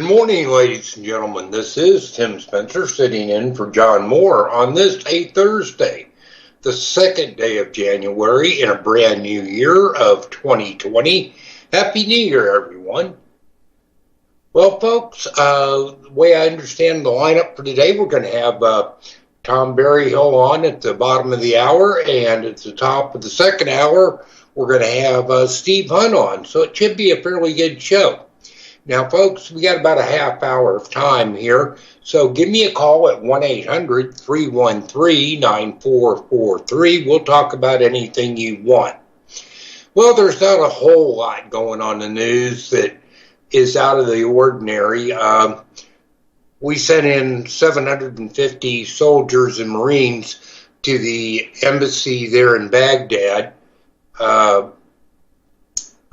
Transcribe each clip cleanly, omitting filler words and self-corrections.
Good morning, ladies and gentlemen. This is Tim Spencer sitting in for John Moore on this Thursday, the second day of January in a brand new year of 2020. Happy New Year, everyone. Well, folks, the way I understand the lineup for today, we're going to have Tom Berryhill on at the bottom of the hour, and at the top of the second hour, we're going to have Steve Hunt on. So it should be a fairly good show. Now, folks, we got about a half hour of time here, so give me a call at 1-800-313-9443. We'll talk about anything you want. Well, there's not a whole lot going on in the news that is out of the ordinary. We sent in 750 soldiers and Marines to the embassy there in Baghdad.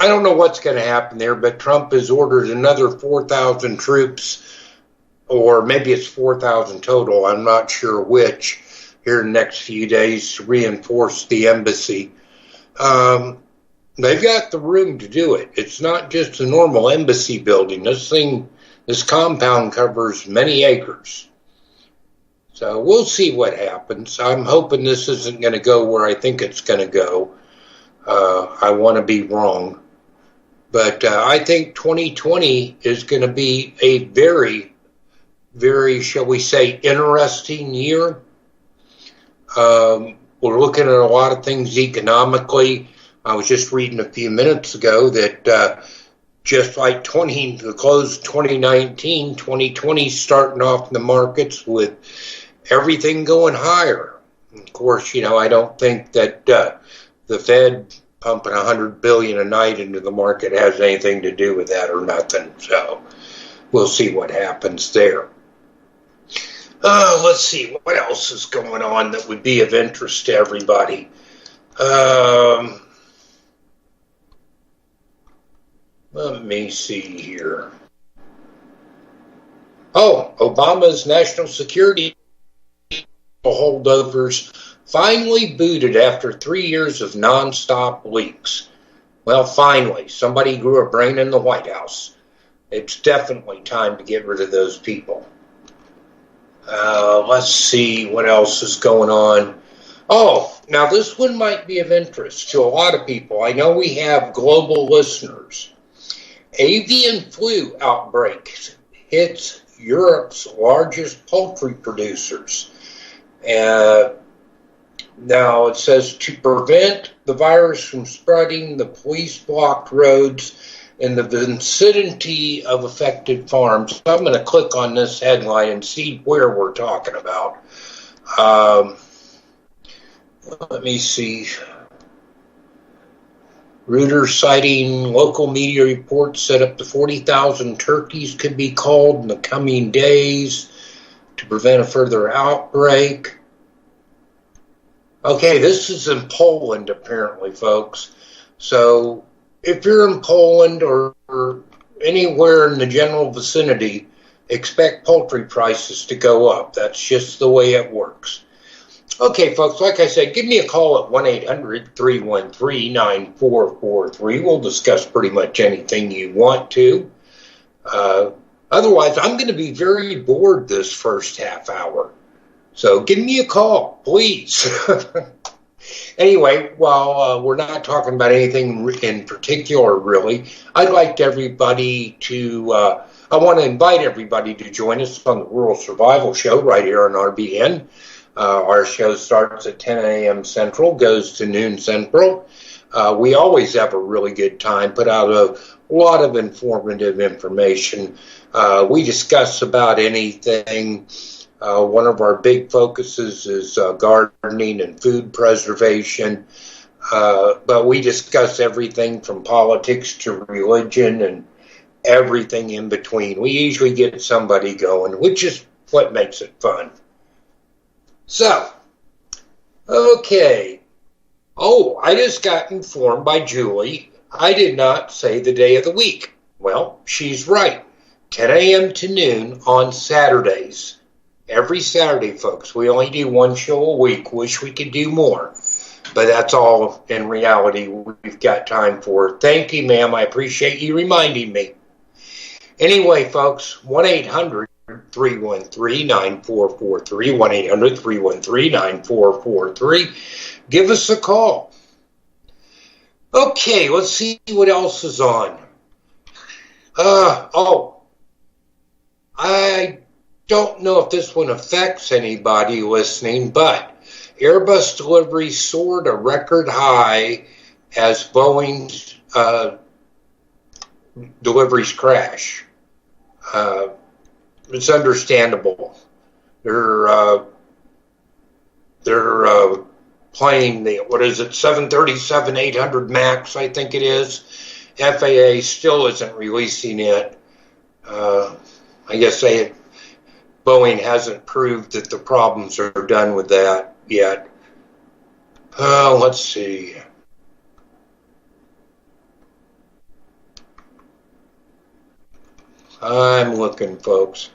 I don't know what's going to happen there, but Trump has ordered another 4,000 troops, or maybe it's 4,000 total, I'm not sure which, here in the next few days to reinforce the embassy. They've got the room to do it. It's not just a normal embassy building. This compound covers many acres. So we'll see what happens. I'm hoping this isn't going to go where I think it's going to go. I want to be wrong. But I think 2020 is going to be a very, very, shall we say, interesting year. We're looking at a lot of things economically. I was just reading a few minutes ago that just like the close of 2019, 2020 starting off in the markets with everything going higher. Of course, I don't think that the Fed pumping $100 billion a night into the market has anything to do with that or nothing. So we'll see what happens there. Let's see what else is going on that would be of interest to everybody. Let me see here. Oh, Obama's national security holdovers finally booted after 3 years of nonstop leaks. Well, finally, somebody grew a brain in the White House. It's definitely time to get rid of those people. Let's see what else is going on. Oh, now this one might be of interest to a lot of people. I know we have global listeners. Avian flu outbreak hits Europe's largest poultry producers. Now, it says to prevent the virus from spreading, the police blocked roads in the vicinity of affected farms. So I'm going to click on this headline and see where we're talking about. Let me see. Reuters citing local media reports said up to 40,000 turkeys could be culled in the coming days to prevent a further outbreak. Okay, this is in Poland, apparently, folks. So if you're in Poland or anywhere in the general vicinity, expect poultry prices to go up. That's just the way it works. Okay, folks, like I said, give me a call at 1-800-313-9443. We'll discuss pretty much anything you want to. Otherwise, I'm going to be very bored this first half hour. So give me a call, please. Anyway, while we're not talking about anything in particular, really, I'd like everybody to, I want to invite everybody to join us on the Rural Survival Show right here on RBN. Our show starts at 10 a.m. Central, goes to noon Central. We always have a really good time, put out a lot of informative information. We discuss about anything. One of our big focuses is gardening and food preservation, but we discuss everything from politics to religion and everything in between. We usually get somebody going, which is what makes it fun. So, okay. Oh, I just got informed by Julie I did not say the day of the week. Well, she's right. 10 a.m. to noon on Saturdays. Every Saturday, folks. We only do one show a week. Wish we could do more. But that's all in reality we've got time for. Thank you, ma'am. I appreciate you reminding me. Anyway, folks, 1-800-313-9443, 1-800-313-9443. Give us a call. Okay, let's see what else is on. I don't know if this one affects anybody listening, but Airbus deliveries soared a record high as Boeing's deliveries crash. It's understandable. They're playing the, 737-800 MAX, I think it is. FAA still isn't releasing it. I guess Boeing hasn't proved that the problems are done with that yet. Let's see. I'm looking, folks.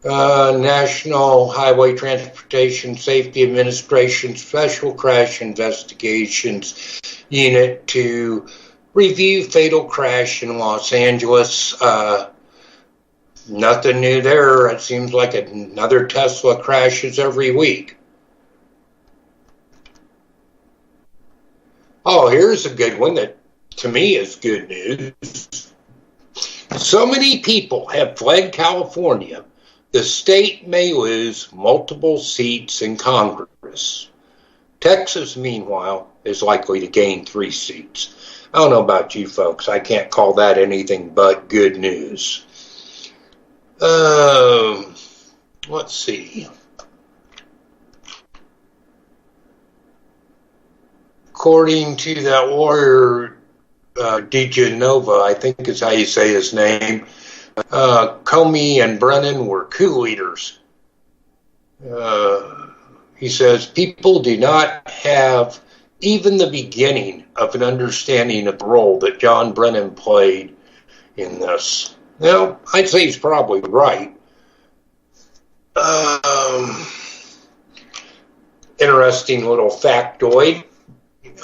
National Highway Transportation Safety Administration Special Crash Investigations Unit to review fatal crash in Los Angeles. Nothing new there. It seems like another Tesla crashes every week. Oh, here's a good one that to me is good news. So many people have fled California, the state may lose multiple seats in Congress. Texas, meanwhile, is likely to gain 3 seats. I don't know about you folks. I can't call that anything but good news. Let's see. According to that lawyer, DeGenova, I think is how you say his name, Comey and Brennan were coup leaders. He says people do not have even the beginning of an understanding of the role that John Brennan played in this. Well, I'd say he's probably right. Interesting little factoid.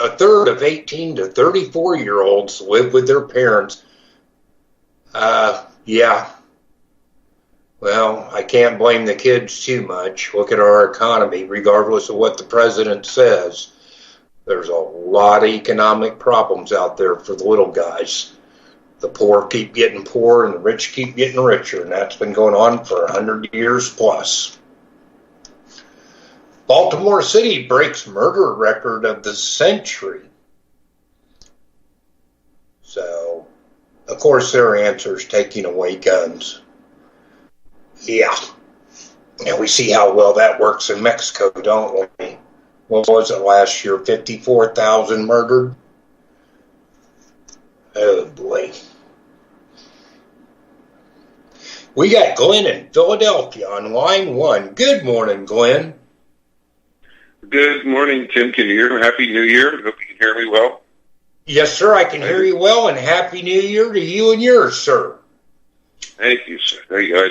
A third of 18 to 34-year-olds live with their parents. Yeah. Well, I can't blame the kids too much. Look at our economy, regardless of what the president says. There's a lot of economic problems out there for the little guys. The poor keep getting poorer and the rich keep getting richer, and that's been going on for 100 years plus. Baltimore City breaks murder record of the century. So, of course, their answer is taking away guns. Yeah. And we see how well that works in Mexico, don't we? What was it last year? 54,000 murdered? Oh, boy. We got Glenn in Philadelphia on line 1. Good morning, Glenn. Good morning, Tim. Can you hear me? Happy New Year. Hope you can hear me well. Yes, sir. I can hear you well, and Happy New Year to you and yours, sir. Thank you, sir. There you go.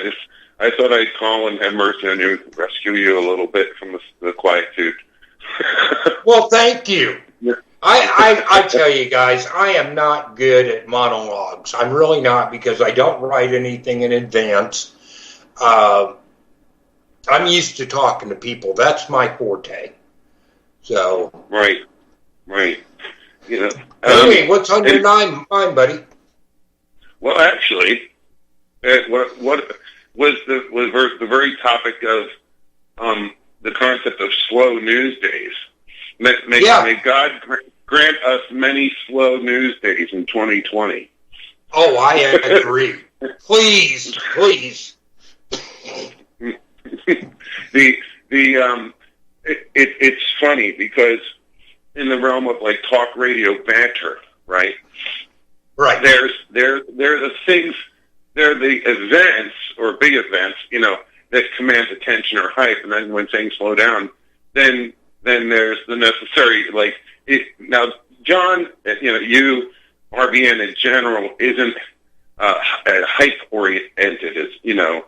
I thought I'd call and have mercy on you, rescue you a little bit from the quietude. Well, thank you. I tell you guys, I am not good at monologues. I'm really not, because I don't write anything in advance. I'm used to talking to people. That's my forte. So right. You know. Anyway, what's on your mind, buddy? Well, actually, what was the very topic of the concept of slow news days? May God grant us many slow news days in 2020. Oh, I agree. Please. It's funny because in the realm of like talk radio banter, right? Right. There are the things, there are the events or big events, you know, that command attention or hype, and then when things slow down, then there's the necessary now, John, you know, you RBN in general isn't hype oriented, as you know.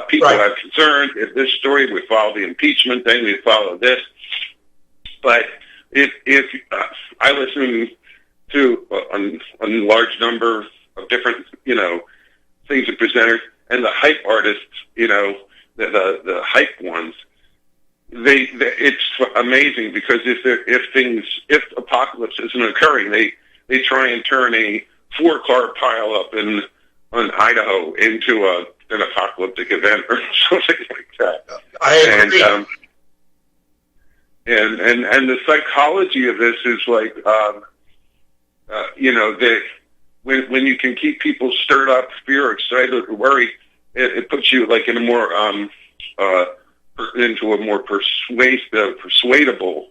People have concerns. If this story, we follow the impeachment thing, we follow this. But if I listen to a large number different, things are presented, and the hype artists, the hype ones, it's amazing because if apocalypse isn't occurring, they try and turn a 4-car pile up on Idaho into an apocalyptic event or something like that. I agree. And the psychology of this is like, that when you can keep people stirred up, fear, excited, or worried, it puts you like in a more into a more persuadable,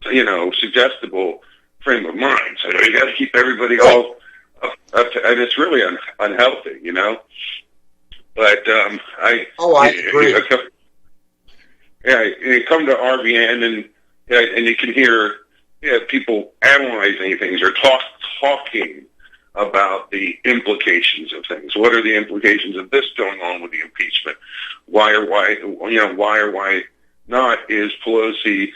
suggestible frame of mind. So you got to keep everybody all up to, and it's really unhealthy, But I agree. You come to RVN and you can hear people analyzing things or talking about the implications of things. What are the implications of this going on with the impeachment? Why or why not is Pelosi,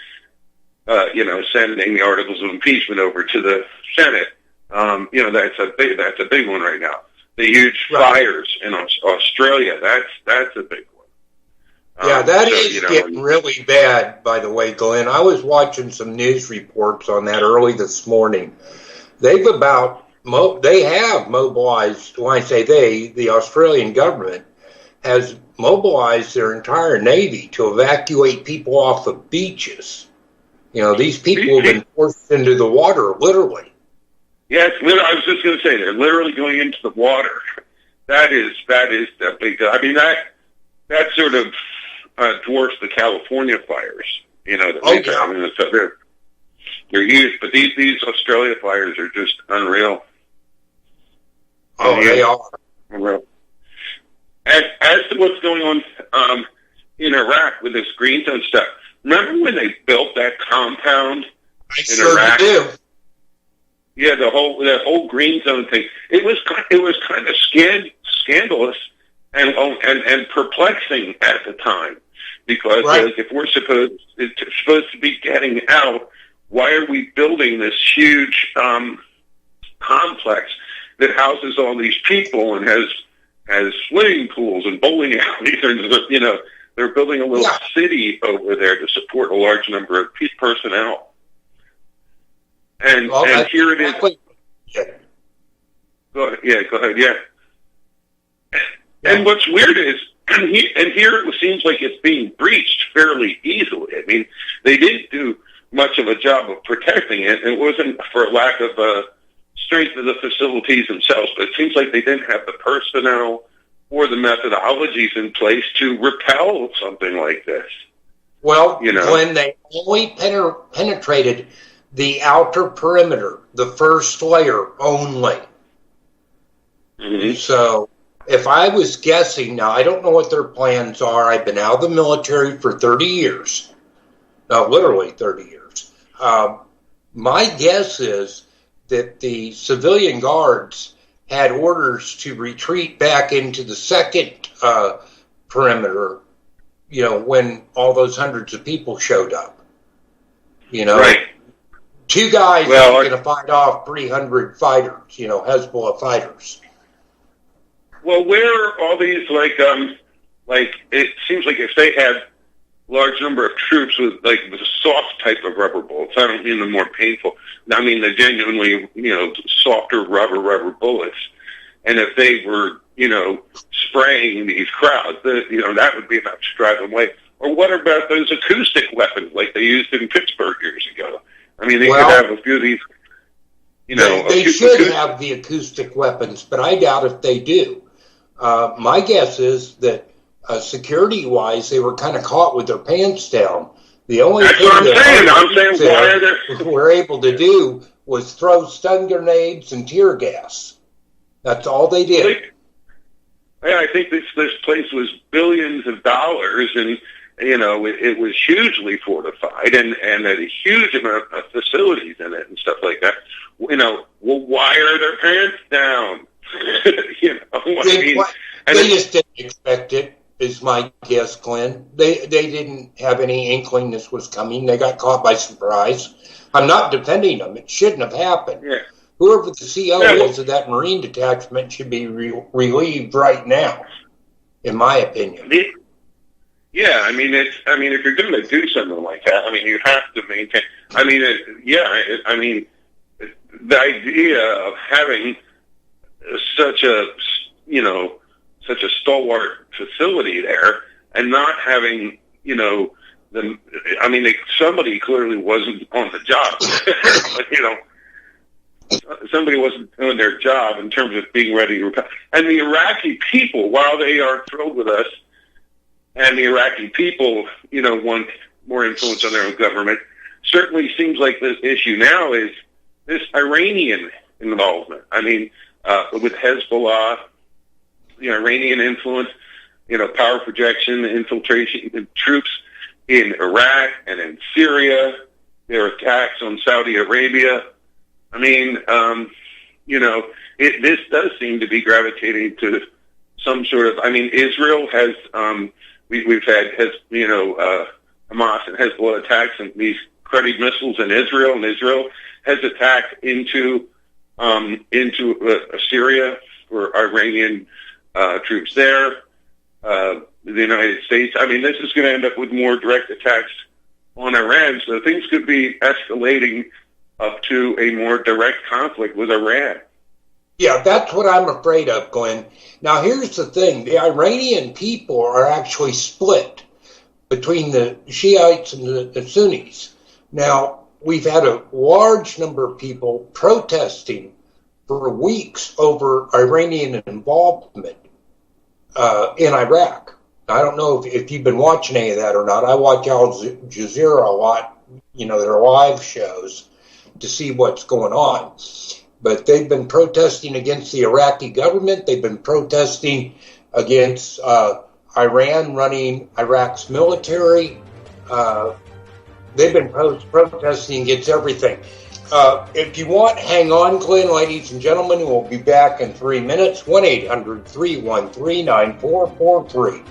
sending the articles of impeachment over to the Senate? That's a big one right now. The huge fires in Australia, that's a big one. Yeah, that is getting really bad, by the way, Glenn. I was watching some news reports on that early this morning. They have mobilized, when I say the Australian government has mobilized their entire Navy to evacuate people off of beaches. These people have been forced into the water, literally. Yes, I was just going to say, they're literally going into the water. That is the big, I mean, that sort of dwarfs the California fires, they're huge, but these Australia fires are just unreal. They are. Unreal. As to what's going on in Iraq with this green zone stuff, remember when they built that compound in Iraq? Do. Yeah, that whole green zone thing. It was kind of scandalous and perplexing at the time because if we're supposed to be getting out, why are we building this huge complex that houses all these people and has swimming pools and bowling alleys? They're building a little city over there to support a large number of personnel. And here it is. Go ahead. Yeah. And what's weird is, and here it seems like it's being breached fairly easily. I mean, they didn't do much of a job of protecting it. It wasn't for lack of strength of the facilities themselves, but it seems like they didn't have the personnel or the methodologies in place to repel something like this. Well, when they only penetrated the outer perimeter, the first layer only. Mm-hmm. So if I was guessing, now I don't know what their plans are. I've been out of the military for 30 years. No, literally 30 years. My guess is that the civilian guards had orders to retreat back into the second perimeter, when all those hundreds of people showed up. Right. Two guys are going to fight off 300 fighters, Hezbollah fighters. Well, where are all these, it seems like if they had large number of troops with the soft type of rubber bullets, I don't mean the more painful, I mean the genuinely, softer rubber bullets. And if they were, spraying these crowds, that would be enough to drive them away. Or what about those acoustic weapons like they used in Pittsburgh years ago? I mean, they could have a few of these, They should have the acoustic weapons, but I doubt if they do. My guess is that security-wise, they were kind of caught with their pants down. The only thing that were able to do was throw stun grenades and tear gas. That's all they did. I think this place was billions of dollars, and it was hugely fortified, and had a huge amount of facilities in it and stuff like that. Well, why are their pants down? They just didn't expect it, is my guess, Glenn. They didn't have any inkling this was coming. They got caught by surprise. I'm not defending them. It shouldn't have happened. Yeah. whoever the CO is of that Marine detachment should be relieved right now, in my opinion. Yeah, I mean, if you're going to do something like that, I mean, you have to maintain. I mean, the idea of having such a stalwart facility there and not having, somebody clearly wasn't on the job. Somebody wasn't doing their job in terms of being ready to repel. And the Iraqi people, while they are thrilled with us, and the Iraqi people, want more influence on their own government, certainly seems like the issue now is this Iranian involvement. I mean, with Hezbollah, the Iranian influence, power projection, infiltration, troops in Iraq and in Syria, their attacks on Saudi Arabia. I mean, this does seem to be gravitating to some sort of. I mean, Israel has. We've had Hamas and Hezbollah attacks and these Scud missiles in Israel, and Israel has attacked into Syria for Iranian troops there. The United States. I mean, this is going to end up with more direct attacks on Iran, so things could be escalating up to a more direct conflict with Iran. Yeah, that's what I'm afraid of, Glenn. Now, here's the thing. The Iranian people are actually split between the Shiites and the Sunnis. Now, we've had a large number of people protesting for weeks over Iranian involvement in Iraq. I don't know if you've been watching any of that or not. I watch Al Jazeera a lot, their live shows to see what's going on. But they've been protesting against the Iraqi government. They've been protesting against Iran running Iraq's military. They've been protesting against everything. If you want, hang on, Glenn, ladies and gentlemen. We'll be back in 3 minutes. 1-800-313-9443.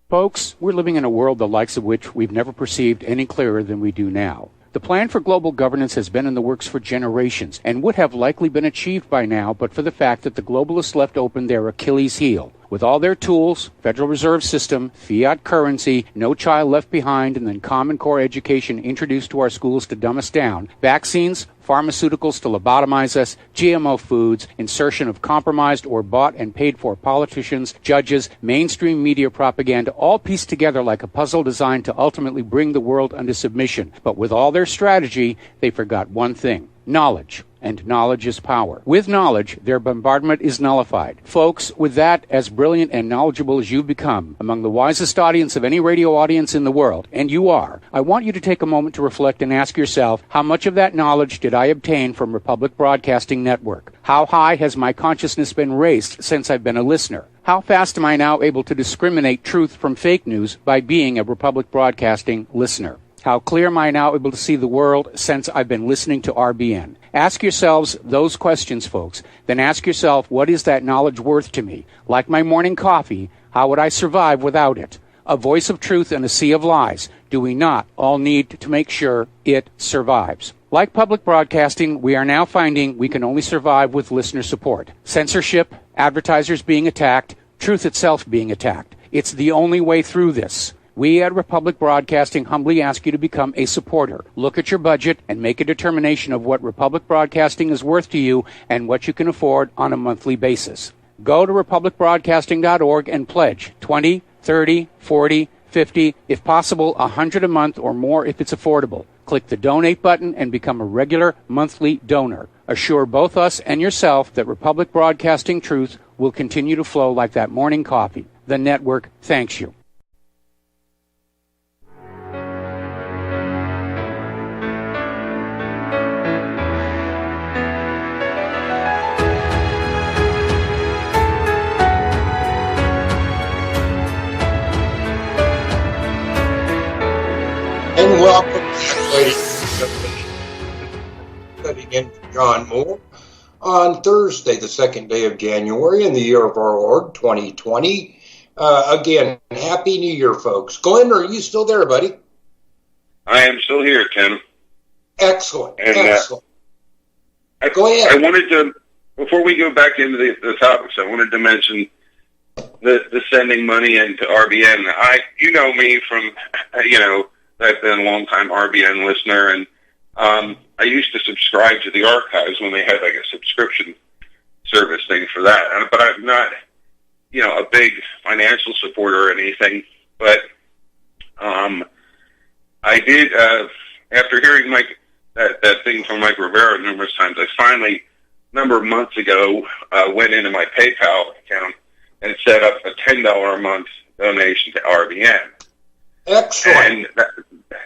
Folks, we're living in a world the likes of which we've never perceived any clearer than we do now. The plan for global governance has been in the works for generations and would have likely been achieved by now but for the fact that the globalists left open their Achilles heel. With all their tools, Federal Reserve System, fiat currency, no child left behind, and then Common Core education introduced to our schools to dumb us down, vaccines, pharmaceuticals to lobotomize us, GMO foods, insertion of compromised or bought and paid for politicians, judges, mainstream media propaganda, all pieced together like a puzzle designed to ultimately bring the world under submission. But with all their strategy, they forgot one thing: knowledge. And knowledge is power. With knowledge, their bombardment is nullified. Folks, with that, as brilliant and knowledgeable as you've become, among the wisest audience of any radio audience in the world, and you are, I want you to take a moment to reflect and ask yourself, how much of that knowledge did I obtain from Republic Broadcasting Network? How high has my consciousness been raised since I've been a listener? How fast am I now able to discriminate truth from fake news by being a Republic Broadcasting listener? How clear am I now able to see the world since I've been listening to RBN? Ask yourselves those questions, folks. Then ask yourself, what is that knowledge worth to me? Like my morning coffee, how would I survive without it? A voice of truth in a sea of lies. Do we not all need to make sure it survives? Like public broadcasting, we are now finding we can only survive with listener support. Censorship, advertisers being attacked, truth itself being attacked. It's the only way through this. We at Republic Broadcasting humbly ask you to become a supporter. Look at your budget and make a determination of what Republic Broadcasting is worth to you and what you can afford on a monthly basis. Go to republicbroadcasting.org and pledge $20, $30, $40, $50, if possible, $100 a month or more if it's affordable. Click the donate button and become a regular monthly donor. Assure both us and yourself that Republic Broadcasting truth will continue to flow like that morning coffee. The network thanks you. And welcome back, ladies and gentlemen. The sitting in for John Moore on Thursday, the second day of January in the year of our Lord, 2020. Again, Happy New Year, folks. Glenn, are you still there, buddy? I am still here, Tim. Excellent. And, excellent. Go ahead. I wanted to, before we go back into the topics, I wanted to mention the sending money into RBN. You know me from, I've been a long-time RBN listener, and I used to subscribe to the archives when they had like a subscription service thing for that. But I'm not, a big financial supporter or anything. But I did, after hearing that thing from Mike Rivera numerous times, I finally, a number of months ago, went into my PayPal account and set up a $10 a month donation to RBN. Excellent. And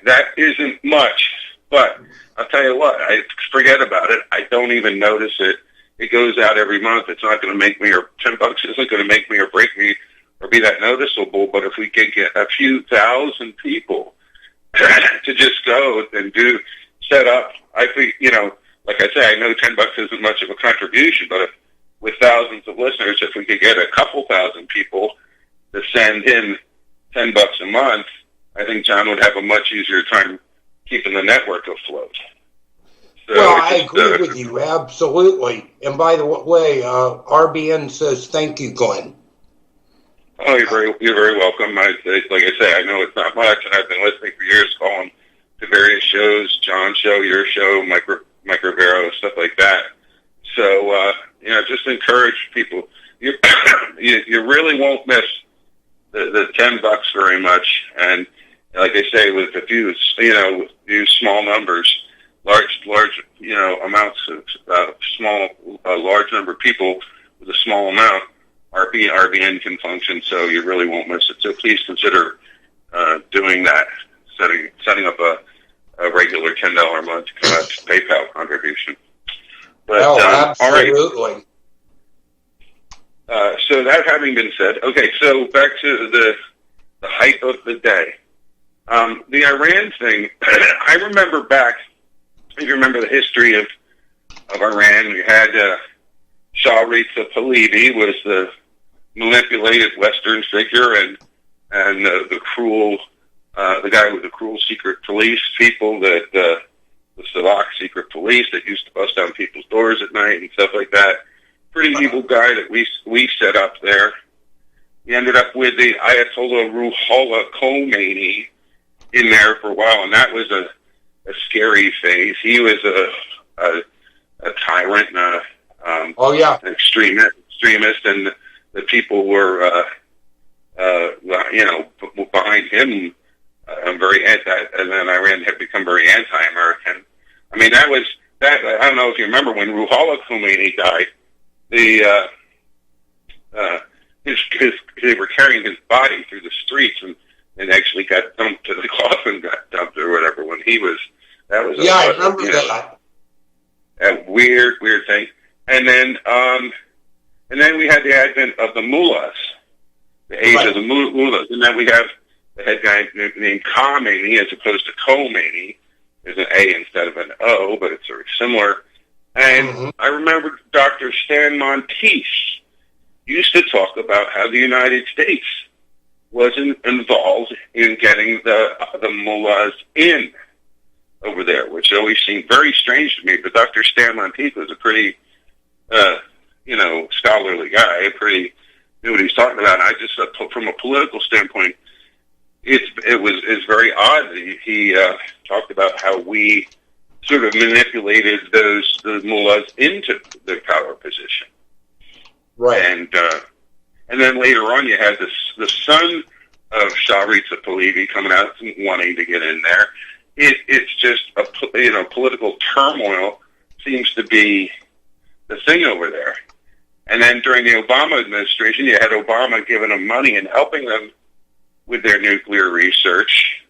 that isn't much, but I'll tell you what, I forget about it. I don't even notice it. It goes out every month. It's not going to make me, or $10 isn't going to make me or break me or be that noticeable, but if we could get a few thousand people to just go and set up, I think, like I say, I know $10 isn't much of a contribution, but if, with thousands of listeners, if we could get a couple thousand people to send in $10 a month, I think John would have a much easier time keeping the network afloat. So well, I agree with you, absolutely. And by the way, RBN says thank you, Glenn. Oh, you're very welcome. Like I say, I know it's not much, and I've been listening for years, calling to various shows, John's show, your show, Mike Rivera, stuff like that. So, just encourage people. You really won't miss the $10 very much. And like I say, with a few, with small numbers, large, amounts of large number of people with a small amount, RBN can function. So you really won't miss it. So please consider doing that, setting up a regular $10 a month PayPal contribution. But, absolutely. All right. So that having been said, okay, so back to the hype of the day. The Iran thing, I remember back, if you remember the history of Iran, we had Shah Reza Pahlavi was the manipulated Western figure and the cruel, the guy with the cruel secret police people that, the Savak secret police that used to bust down people's doors at night and stuff like that. Pretty evil guy that we set up there. We ended up with the Ayatollah Ruhollah Khomeini in there for a while, and that was a scary phase. He was a tyrant and an extremist, and the people were behind him. Very anti, and then Iran had become very anti-American. I mean, that was that. I don't know if you remember when Ruhollah Khomeini died. They were carrying his body through the streets and actually got dumped to the coffin, got dumped or whatever. When he was, I remember that. A weird thing. And then we had the advent of the mullahs, the age of the mullahs, and then we have the head guy named Khomeini as opposed to Khomeini. There's an A instead of an O, but it's very similar. And I remember Dr. Stan Monteith used to talk about how the United States wasn't involved in getting the mullahs in over there, which always seemed very strange to me. But Dr. Stan Monteith was a pretty, scholarly guy, pretty knew what he was talking about. And I just, from a political standpoint, it's very odd that he talked about how we sort of manipulated the mullahs into their power position. Right. And then later on you had the son of Shah Reza Pahlavi coming out and wanting to get in there. It's just political turmoil seems to be the thing over there. And then during the Obama administration, you had Obama giving them money and helping them with their nuclear research,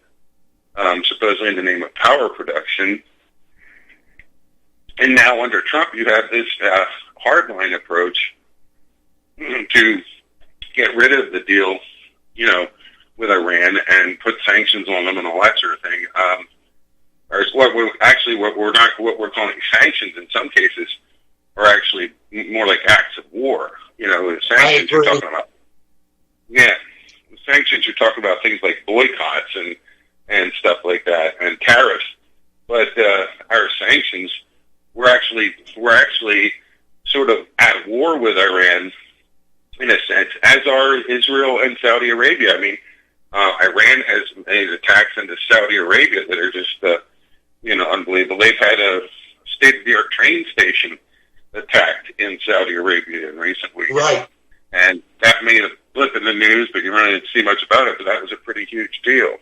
supposedly in the name of power production. And now under Trump, you have this hardline approach to get rid of the deal, with Iran and put sanctions on them and all that sort of thing. Or what we're actually actually what we're calling sanctions in some cases are actually more like acts of war. Sanctions you're talking about. Yeah, sanctions you're talking about things like boycotts and stuff like that, and tariffs. But our sanctions, we're actually sort of at war with Iran in a sense, as are Israel and Saudi Arabia. I mean, Iran has made attacks into Saudi Arabia that are just unbelievable. They've had a state-of-the-art train station attacked in Saudi Arabia in recent weeks. Right. And that made a blip in the news, but you really didn't see much about it, but that was a pretty huge deal.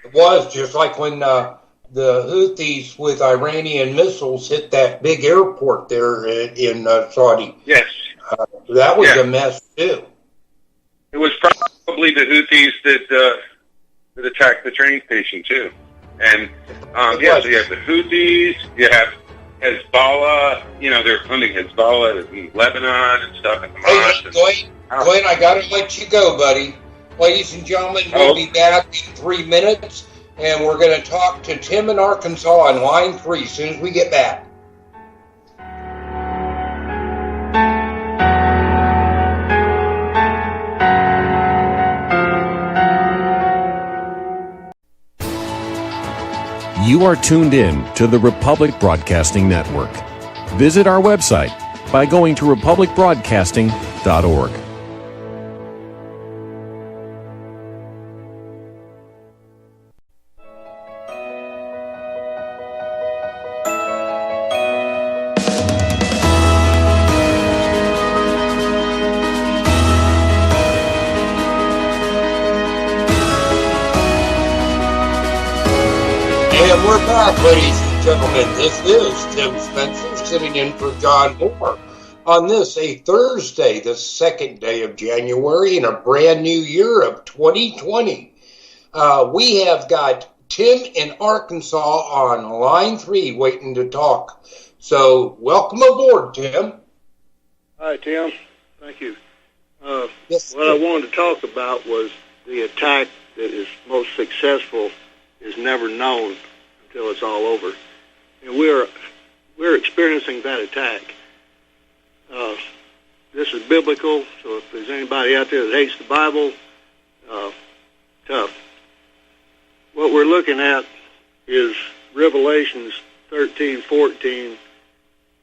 It was, just like when the Houthis with Iranian missiles hit that big airport there in Saudi. Yes. That was a mess, too. It was probably the Houthis that attacked the train station, too. And, so you have the Houthis, you have Hezbollah, they're funding Hezbollah in Lebanon and stuff. And Hey, Glenn, I got to let you go, buddy. Ladies and gentlemen, we'll be back in 3 minutes, and we're going to talk to Tim in Arkansas on line 3 as soon as we get back. You are tuned in to the Republic Broadcasting Network. Visit our website by going to republicbroadcasting.org. And we're back, ladies and gentlemen. This is Tim Spencer sitting in for John Moore on this, a Thursday, the 2nd day of January in a brand new year of 2020. We have got Tim in Arkansas on line 3 waiting to talk. So welcome aboard, Tim. Hi, Tim. Thank you. Yes, what I wanted to talk about was the attack that is most successful is never known until it's all over. And we're experiencing that attack. This is biblical, so if there's anybody out there that hates the Bible, tough. What we're looking at is Revelations 13:14,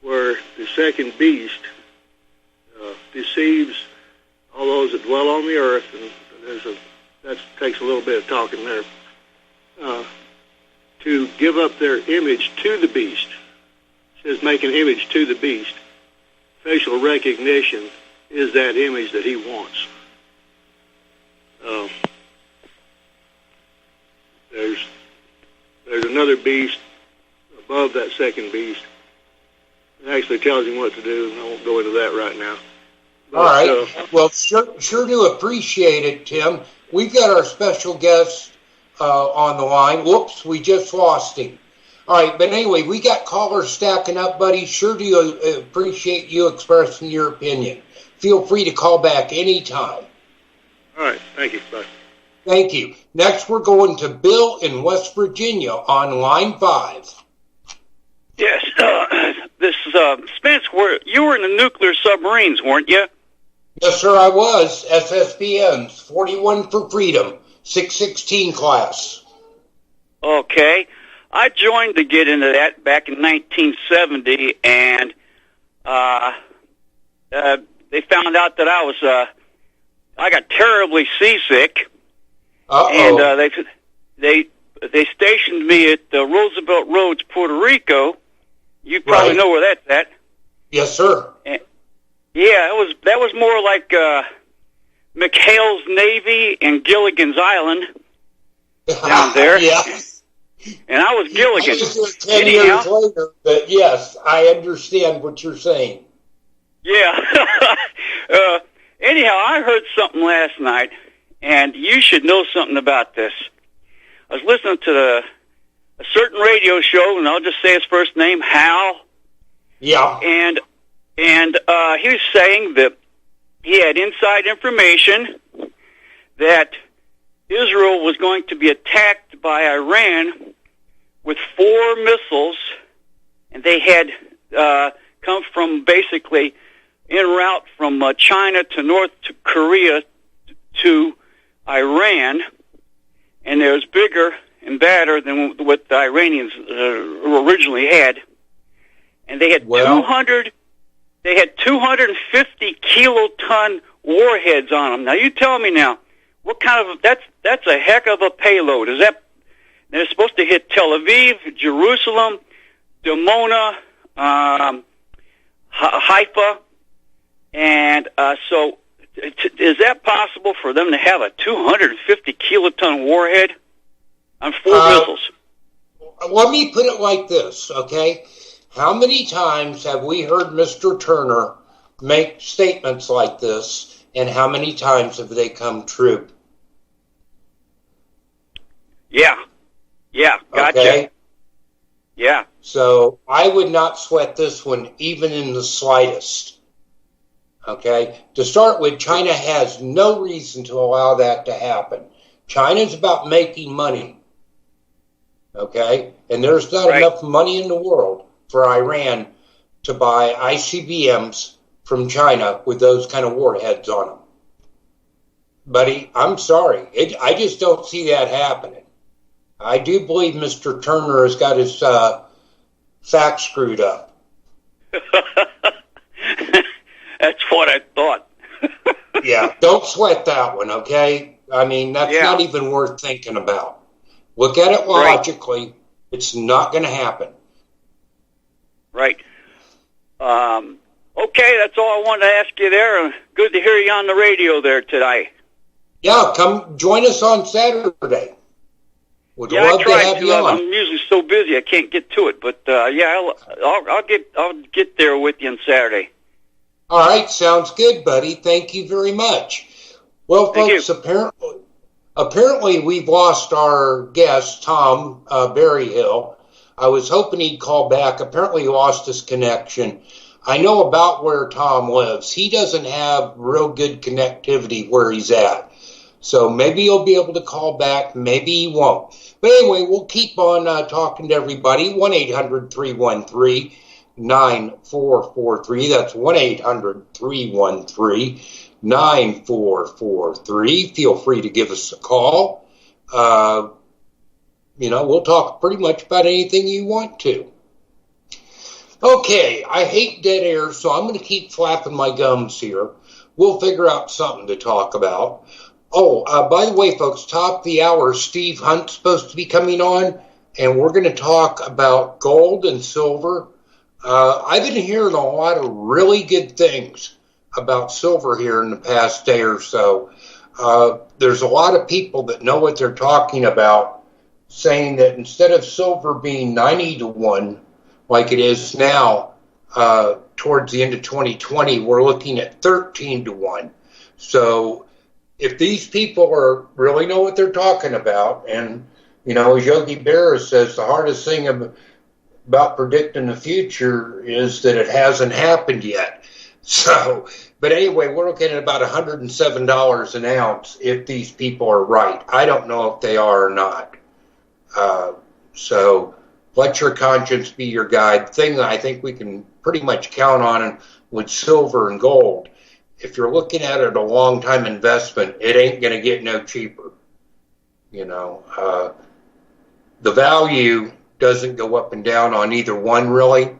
where the second beast deceives all those that dwell on the earth, and that takes a little bit of talking there. To give up their image to the beast. It says make an image to the beast. Facial recognition is that image that he wants. There's another beast above that second beast. It actually tells him what to do, and I won't go into that right now. But, all right. Well, sure do appreciate it, Tim. We've got our special guest on the line. Whoops, we just lost him. All right, but anyway, we got callers stacking up, buddy. Sure do appreciate you expressing your opinion. Feel free to call back anytime. All right, thank you. Bye. Thank you. Next, we're going to Bill in West Virginia on line 5. Yes, this is Spence. You were in the nuclear submarines, weren't you? Yes, sir, I was. SSBNs, 41 for Freedom, 616 class. Okay. I joined to get into that back in 1970, and they found out that I got terribly seasick. Uh-oh. And they stationed me at Roosevelt Roads, Puerto Rico. You probably know where that's at. Yes, sir. And, yeah, that was more like McHale's Navy and Gilligan's Island down there. Yes. And I was Gilligan. I was there 10 years later, but yes, I understand what you're saying. Yeah. Anyhow, I heard something last night, and you should know something about this. I was listening to a certain radio show, and I'll just say his first name, Hal. Yeah. And he was saying that he had inside information that Israel was going to be attacked by Iran with 4 missiles, and they had come from basically en route from China to North Korea to Iran, and it was bigger and badder than what the Iranians originally had. And they had 250 kiloton warheads on them. Now you tell me now, what kind of that's a heck of a payload. Is that they're supposed to hit Tel Aviv, Jerusalem, Dimona, Haifa, and so is that possible for them to have a 250 kiloton warhead on 4 missiles? Let me put it like this, okay? How many times have we heard Mr. Turner make statements like this, and how many times have they come true? Yeah, gotcha. Okay? Yeah. So I would not sweat this one even in the slightest. Okay? To start with, China has no reason to allow that to happen. China's about making money. Okay? And there's not enough money in the world for Iran to buy ICBMs from China with those kind of warheads on them. Buddy, I'm sorry. I just don't see that happening. I do believe Mr. Turner has got his facts screwed up. That's what I thought. Yeah, don't sweat that one, okay? I mean, that's not even worth thinking about. Look at it logically. Right. It's not going to happen. Right. Okay, that's all I wanted to ask you there. Good to hear you on the radio there today. Yeah, come join us on Saturday. Would love I tried to have you on. I'm usually so busy I can't get to it, but I'll get there with you on Saturday. All right, sounds good, buddy. Thank you very much. Well, folks, apparently we've lost our guest, Tom Berryhill. I was hoping he'd call back. Apparently he lost his connection. I know about where Tom lives. He doesn't have real good connectivity where he's at. So maybe he'll be able to call back. Maybe he won't. But anyway, we'll keep on talking to everybody. 1-800-313-9443. That's 1-800-313-9443. Feel free to give us a call. We'll talk pretty much about anything you want to. Okay, I hate dead air, so I'm going to keep flapping my gums here. We'll figure out something to talk about. Oh, by the way, folks, top of the hour, Steve Hunt's supposed to be coming on, and we're going to talk about gold and silver. I've been hearing a lot of really good things about silver here in the past day or so. There's a lot of people that know what they're talking about, saying that instead of silver being 90-1, like it is now, towards the end of 2020, we're looking at 13-1. So if these people really know what they're talking about, and, as Yogi Berra says, the hardest thing about predicting the future is that it hasn't happened yet. So, but anyway, we're looking at about $107 an ounce if these people are right. I don't know if they are or not. So let your conscience be your guide. The thing that I think we can pretty much count on with silver and gold, if you're looking at it a long-time investment, it ain't going to get no cheaper. The value doesn't go up and down on either one, really.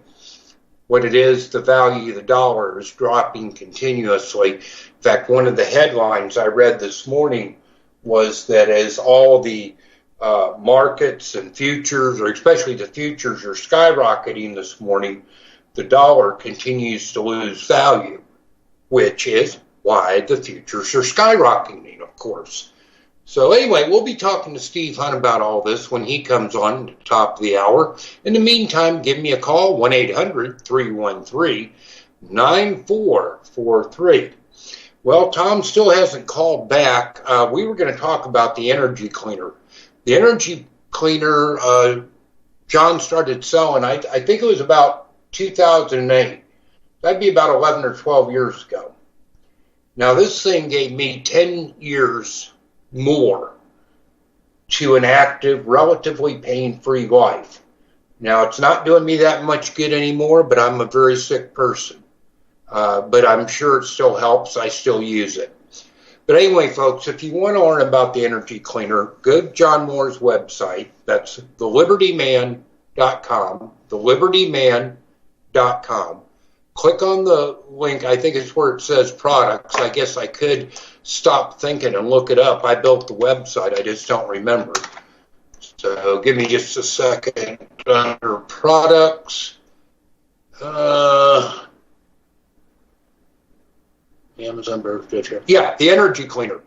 What it is, the value of the dollar is dropping continuously. In fact, one of the headlines I read this morning was that as all the markets and futures, or especially the futures, are skyrocketing this morning, the dollar continues to lose value, which is why the futures are skyrocketing, of course. So anyway, we'll be talking to Steve Hunt about all this when he comes on at the top of the hour. In the meantime, give me a call, 1-800-313-9443. Well, Tom still hasn't called back. We were going to talk about the energy cleaner. The energy cleaner, John started selling, I think it was about 2008. That'd be about 11 or 12 years ago. Now, this thing gave me 10 years more to an active, relatively pain-free life. Now, it's not doing me that much good anymore, but I'm a very sick person. But I'm sure it still helps. I still use it. But anyway, folks, if you want to learn about the energy cleaner, go to John Moore's website. That's thelibertyman.com, thelibertyman.com. Click on the link. I think it's where it says products. I guess I could stop thinking and look it up. I built the website. I just don't remember. So give me just a second. Under products, Amazon Burger. Yeah, the energy cleaner.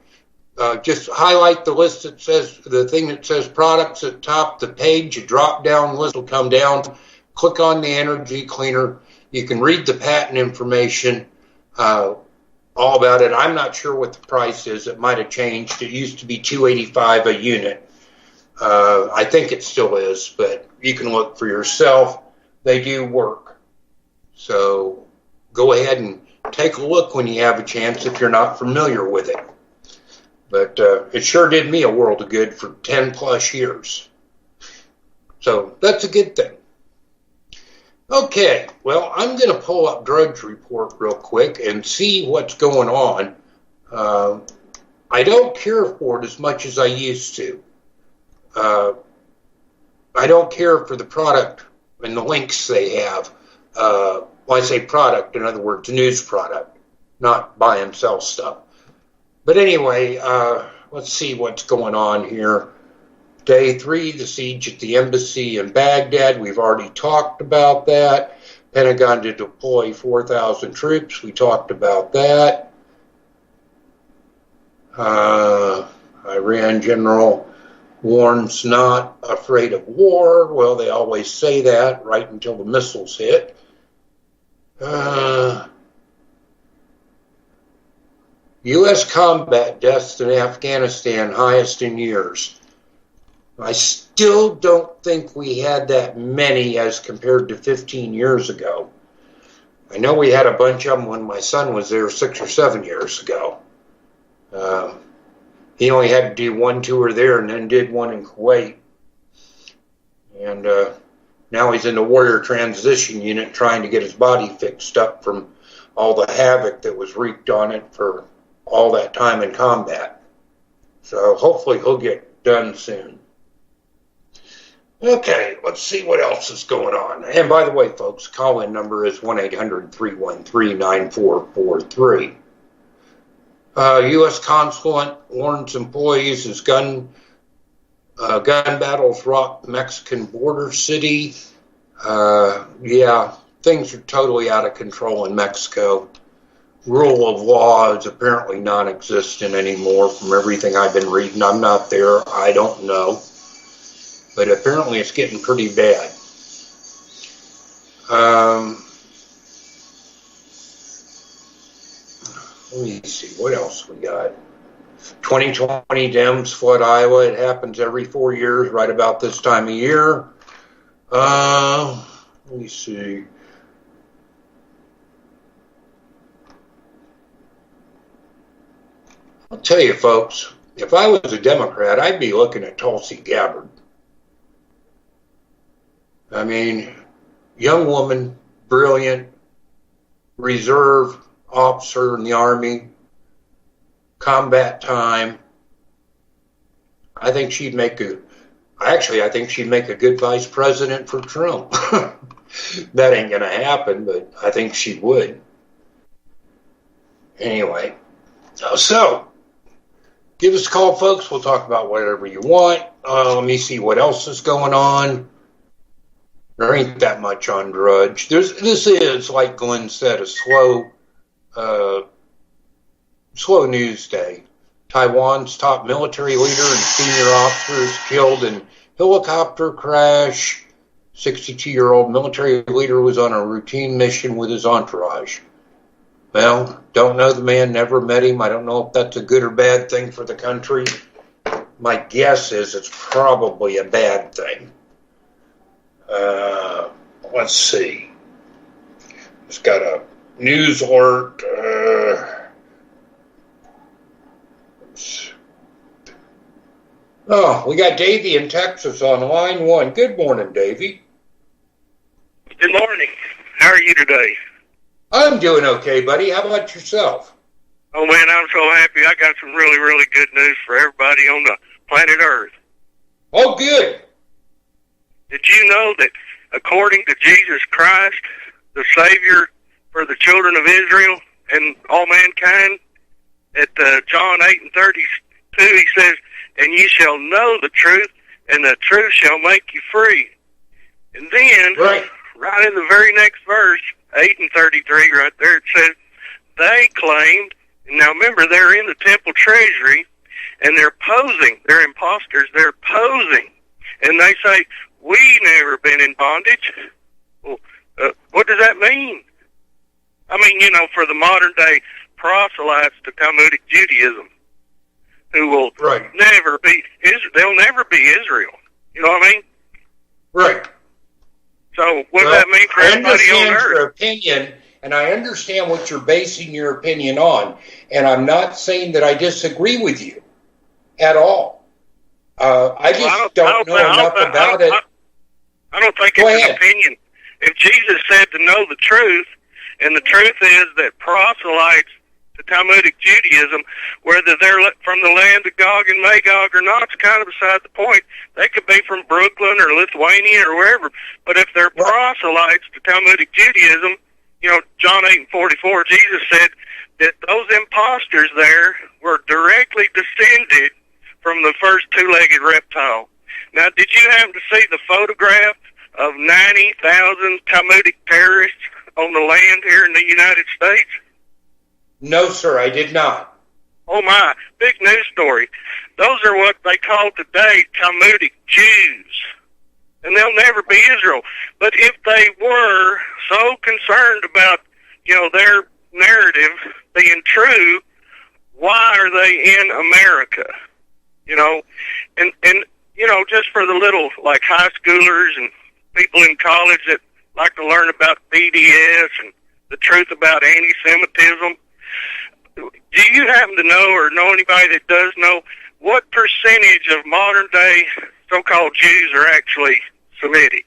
Just highlight the list that says, the thing that says products at the top, the page, a drop down list will come down. Click on the energy cleaner. You can read the patent information, all about it. I'm not sure what the price is. It might have changed. It used to be $285 a unit. I think it still is, but you can look for yourself. They do work. So go ahead and take a look when you have a chance if you're not familiar with it. But it sure did me a world of good for 10 plus years. So that's a good thing. Okay, well, I'm going to pull up Drudge Report real quick and see what's going on. I don't care for it as much as I used to. I don't care for the product and the links they have. When I say product, in other words, news product, not buy and sell stuff. But anyway, let's see what's going on here. Day 3, the siege at the embassy in Baghdad. We've already talked about that. Pentagon to deploy 4,000 troops. We talked about that. Iran general warns not afraid of war. Well, they always say that right until the missiles hit. U.S. combat deaths in Afghanistan, highest in years. I still don't think we had that many as compared to 15 years ago. I know we had a bunch of them when my son was there 6 or 7 years ago. He only had to do one tour there and then did one in Kuwait. And now he's in the Warrior Transition Unit trying to get his body fixed up from all the havoc that was wreaked on it for all that time in combat. So hopefully he'll get done soon. Okay, let's see what else is going on. And by the way, folks, call-in number is 1-800-313-9443. U.S. consulate warns employees as gun battles rock Mexican border city. Yeah, things are totally out of control in Mexico. Rule of law is apparently non-existent anymore from everything I've been reading. I'm not there. I don't know. But apparently it's getting pretty bad. Let me see, what else we got? 2020 Dems flood Iowa. It happens every 4 years, right about this time of year. Let me see. I'll tell you, folks, if I was a Democrat, I'd be looking at Tulsi Gabbard. I mean, young woman, brilliant, reserve officer in the Army, combat time. I think she'd make a good vice president for Trump. That ain't going to happen, but I think she would. Anyway, so give us a call, folks. We'll talk about whatever you want. Let me see what else is going on. There ain't that much on Drudge. This is, like Glenn said, a slow news day. Taiwan's top military leader and senior officers killed in helicopter crash. 62-year-old military leader was on a routine mission with his entourage. Well, don't know the man, never met him. I don't know if that's a good or bad thing for the country. My guess is it's probably a bad thing. Let's see. It's got a news alert. Oh, we got Davey in Texas on line 1. Good morning, Davey. Good morning. How are you today? I'm doing okay, buddy. How about yourself? Oh, man, I'm so happy. I got some really, really good news for everybody on the planet Earth. Oh, good. Did you know that according to Jesus Christ, the Savior for the children of Israel and all mankind, at John 8:32, he says, "And ye shall know the truth, and the truth shall make you free." And then, right in the very next verse, 8:33, right there, it says, they claimed, and now remember, they're in the temple treasury, and they're posing. They're imposters. They're posing. And they say, "We never been in bondage." Well, what does that mean? I mean, you know, for the modern day proselytes to Talmudic Judaism, who will never be they'll never be Israel. You know what I mean? Right. So what does that mean for everybody on Earth? I understand your opinion, and I understand what you're basing your opinion on, and I'm not saying that I disagree with you at all. I just don't know enough about it. I don't think it's an opinion. If Jesus said to know the truth, and the truth is that proselytes to Talmudic Judaism, whether they're from the land of Gog and Magog or not, it's kind of beside the point. They could be from Brooklyn or Lithuania or wherever. But if they're proselytes to Talmudic Judaism, you know, John 8:44, Jesus said that those imposters there were directly descended from the first two-legged reptile. Now, did you happen to see the photograph of 90,000 Talmudic terrorists on the land here in the United States? No, sir, I did not. Oh, my. Big news story. Those are what they call today Talmudic Jews. And they'll never be Israel. But if they were so concerned about, you know, their narrative being true, why are they in America? You know, and you know, just for the little, like, high schoolers and people in college that like to learn about BDS and the truth about anti-Semitism, do you happen to know or know anybody that does know what percentage of modern-day so-called Jews are actually Semitic?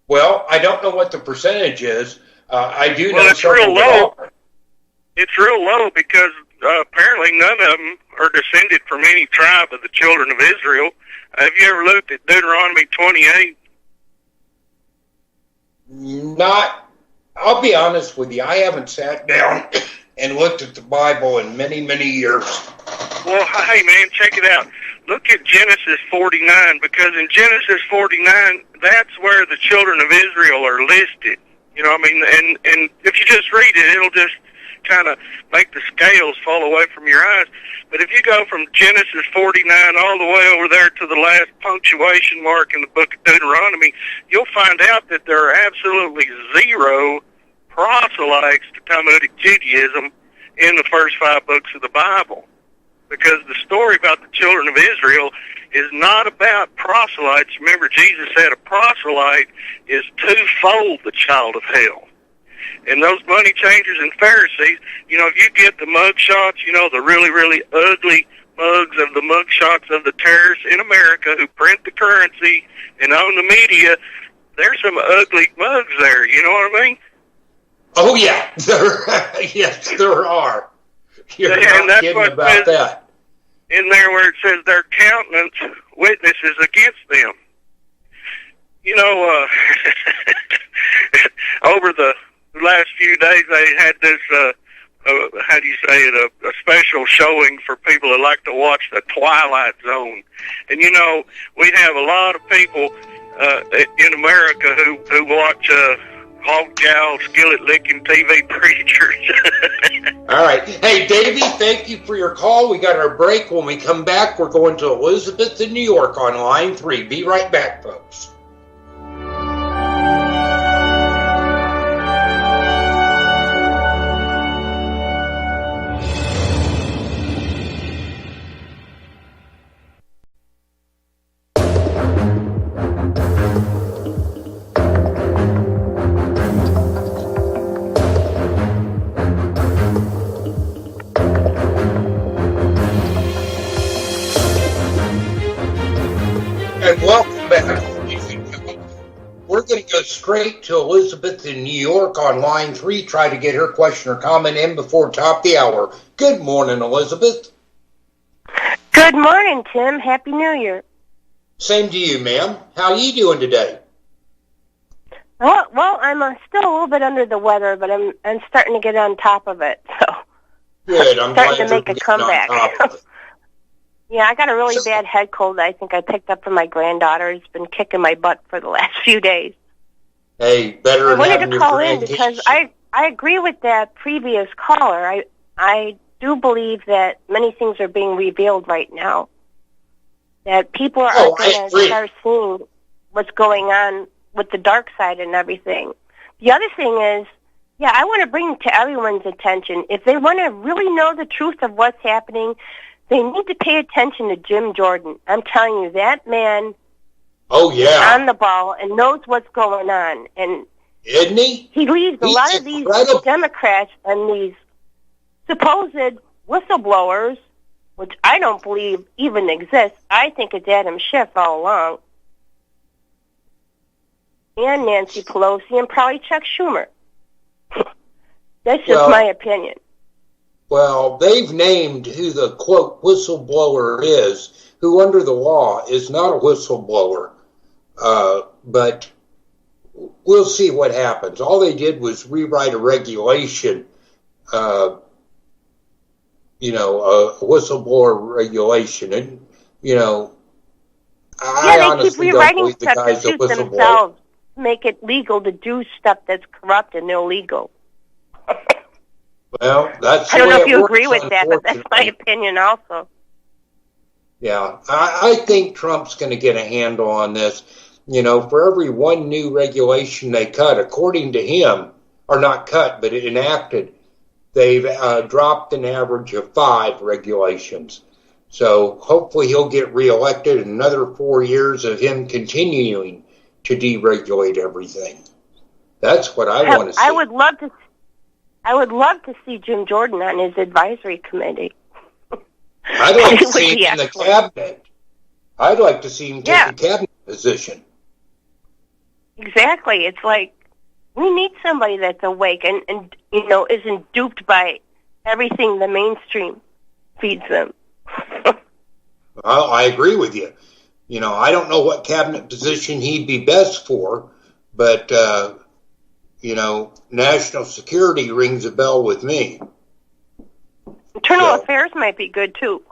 Well, I don't know what the percentage is. I do know it's real low. It's real low because apparently none of them are descended from any tribe of the children of Israel. Have you ever looked at Deuteronomy 28? I'll be honest with you, I haven't sat down and looked at the Bible in many, many years. Well, hey, man, check it out. Look at Genesis 49, because in Genesis 49, that's where the children of Israel are listed. You know what I mean? And if you just read it, it'll just kind of make the scales fall away from your eyes. But if you go from Genesis 49 all the way over there to the last punctuation mark in the book of Deuteronomy, you'll find out that there are absolutely zero proselytes to Talmudic Judaism in the first 5 books of the Bible. Because the story about the children of Israel is not about proselytes. Remember, Jesus said a proselyte is twofold the child of hell. And those money changers and Pharisees, you know, if you get the mug shots, you know, the really, really ugly mugs of the mug shots of the terrorists in America who print the currency and own the media, there's some ugly mugs there, you know what I mean? Oh, yeah. Yes, there are. You're not kidding about that. In there where it says their countenance witnesses against them. You know, over the last few days they had this, how do you say it, a special showing for people that like to watch the Twilight Zone. And, you know, we have a lot of people in America who watch hog gal, skillet-licking TV preachers. All right. Hey, Davey, thank you for your call. We got our break. When we come back, we're going to Elizabeth in New York on line 3. Be right back, folks. And welcome back. We're going to go straight to Elizabeth in New York on line 3. Try to get her question or comment in before top of the hour. Good morning, Elizabeth. Good morning, Tim. Happy New Year. Same to you, ma'am. How are you doing today? Well, I'm still a little bit under the weather, but I'm starting to get on top of it. So good. I'm starting glad to make a comeback. Yeah, I got a really bad head cold I think I picked up from my granddaughter. It's been kicking my butt for the last few days. Hey, better I wanted having to your call in grandkids. because I agree with that previous caller. I do believe that many things are being revealed right now. That people are going to start seeing what's going on with the dark side and everything. The other thing is, yeah, I want to bring to everyone's attention, if they want to really know the truth of what's happening, they need to pay attention to Jim Jordan. I'm telling you, that man is on the ball and knows what's going on. And isn't he? He leaves a lot of these Democrats and these supposed whistleblowers, which I don't believe even exist. I think it's Adam Schiff all along. And Nancy Pelosi and probably Chuck Schumer. That's just my opinion. Well, they've named who the, quote, whistleblower is, who under the law is not a whistleblower. But we'll see what happens. All they did was rewrite a regulation, a whistleblower regulation. And, I honestly don't believe the guy's a whistleblower. Themselves make it legal to do stuff that's corrupt and illegal. Well, that's I don't know if you agree with that, but that's my opinion also. Yeah, I think Trump's going to get a handle on this. For every one new regulation they cut, according to him, or not cut, but enacted, they've dropped an average of 5 regulations. So hopefully he'll get reelected in another 4 years of him continuing to deregulate everything. That's what I want to see. I would love to see Jim Jordan on his advisory committee. I'd like to see him in the cabinet. I'd like to see him take a cabinet position. Exactly. It's like we need somebody that's awake and isn't duped by everything the mainstream feeds them. Well, I agree with you. I don't know what cabinet position he'd be best for, but national security rings a bell with me. Internal affairs might be good, too.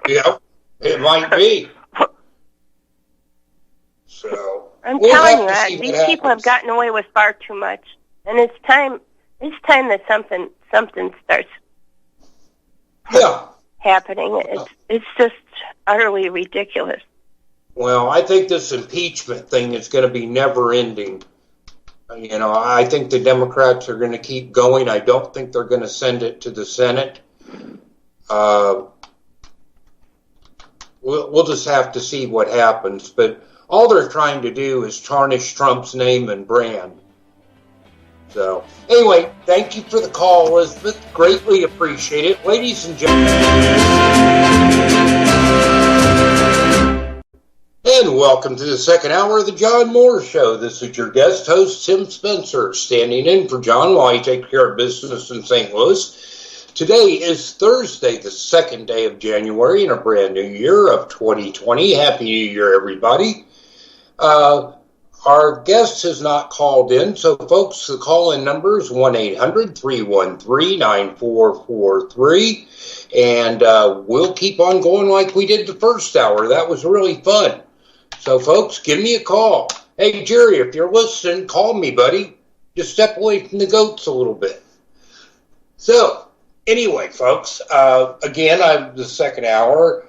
Yeah, it might be. So I'm telling you, these people have gotten away with far too much. And it's time that something starts happening. It's just utterly ridiculous. Well, I think this impeachment thing is going to be never ending. I think the Democrats are going to keep going. I don't think they're going to send it to the Senate. We'll just have to see what happens. But all they're trying to do is tarnish Trump's name and brand. So, anyway, thank you for the call, Elizabeth. Greatly appreciate it. Ladies and gentlemen. And welcome to the second hour of the John Moore Show. This is your guest host, Tim Spencer, standing in for John while he takes care of business in St. Louis. Today is Thursday, the 2nd day of January in a brand new year of 2020. Happy New Year, everybody. Our guest has not called in, so folks, the call-in number is 1-800-313-9443, and we'll keep on going like we did the first hour. That was really fun. So, folks, give me a call. Hey, Jerry, if you're listening, call me, buddy. Just step away from the goats a little bit. So, anyway, folks, again, the second hour,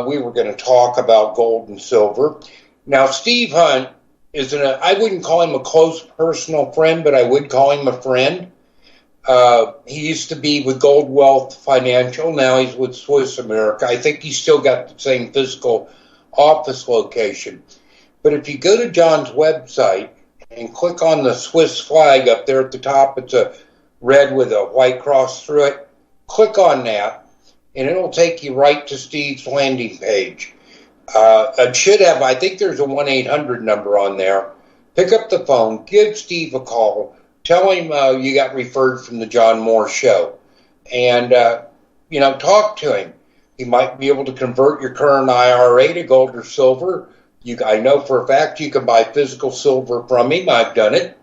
we were going to talk about gold and silver. Now, Steve Hunt I wouldn't call him a close personal friend, but I would call him a friend. He used to be with Gold Wealth Financial. Now he's with Swiss America. I think he's still got the same physical office location. But if you go to John's website and click on the Swiss flag up there at the top, it's a red with a white cross through it. Click on that, and it'll take you right to Steve's landing page. It should have, I think there's a 1-800 number on there. Pick up the phone, give Steve a call, tell him you got referred from the John Moore Show, and, talk to him. He might be able to convert your current IRA to gold or silver. I know for a fact you can buy physical silver from him. I've done it.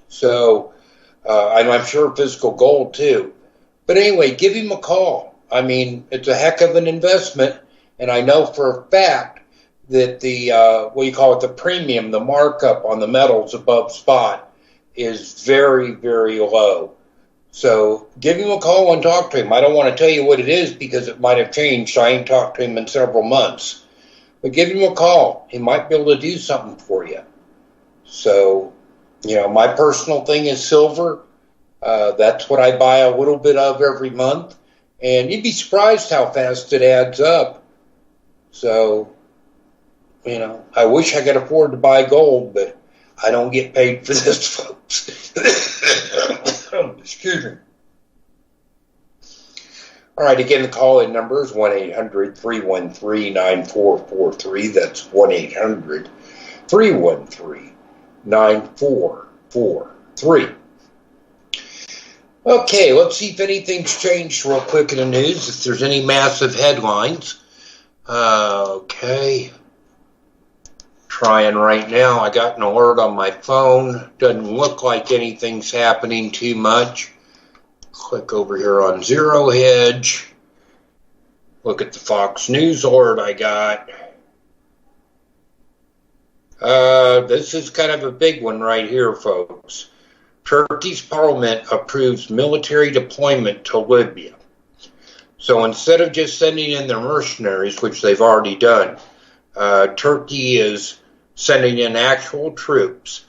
So, I'm sure physical gold too. But anyway, give him a call. I mean, it's a heck of an investment. And I know for a fact that the premium, the markup on the metals above spot is very, very low. So give him a call and talk to him. I don't want to tell you what it is because it might have changed. I ain't talked to him in several months. But give him a call. He might be able to do something for you. So, my personal thing is silver. That's what I buy a little bit of every month. And you'd be surprised how fast it adds up. So, I wish I could afford to buy gold, but I don't get paid for this, folks. Excuse me. All right, again, the call-in number is 1-800-313-9443. That's 1-800-313-9443. Okay, let's see if anything's changed real quick in the news, if there's any massive headlines. Okay. Trying right now. I got an alert on my phone. Doesn't look like anything's happening too much. Click over here on Zero Hedge. Look at the Fox News alert I got. This is kind of a big one right here, folks. Turkey's parliament approves military deployment to Libya. So instead of just sending in their mercenaries, which they've already done, Turkey is sending in actual troops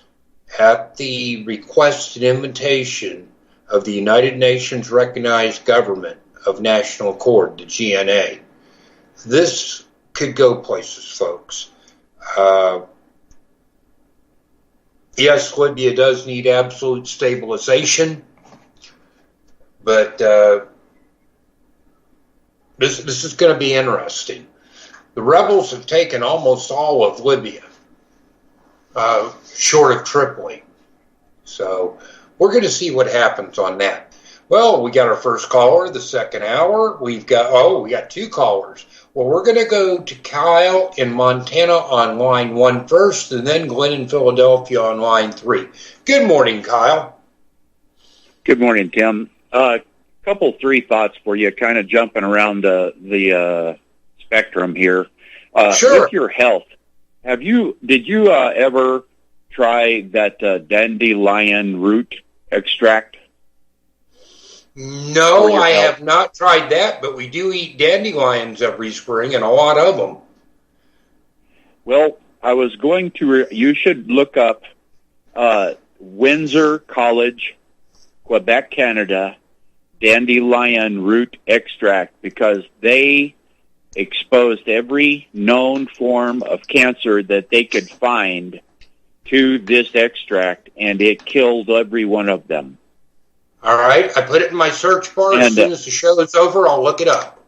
at the request and invitation of the United Nations recognized government of national accord, the GNA. This could go places, folks. Yes, Libya does need absolute stabilization, but this is going to be interesting. The rebels have taken almost all of Libya, short of Tripoli. So we're going to see what happens on that. Well, we got our first caller, the second hour. We got two callers. Well, we're going to go to Kyle in Montana on line 1 first, and then Glenn in Philadelphia on line 3. Good morning, Kyle. Good morning, Tim. Three thoughts for you, kind of jumping around the spectrum here. Sure. With your health, did you ever try that dandelion root extract? No, I have not tried that, but we do eat dandelions every spring, and a lot of them. Well, I was going to. You should look up Windsor College, Quebec, Canada, dandelion root extract, because they exposed every known form of cancer that they could find to this extract, and it killed every one of them. All right, I put it in my search bar. As soon as the show is over, I'll look it up.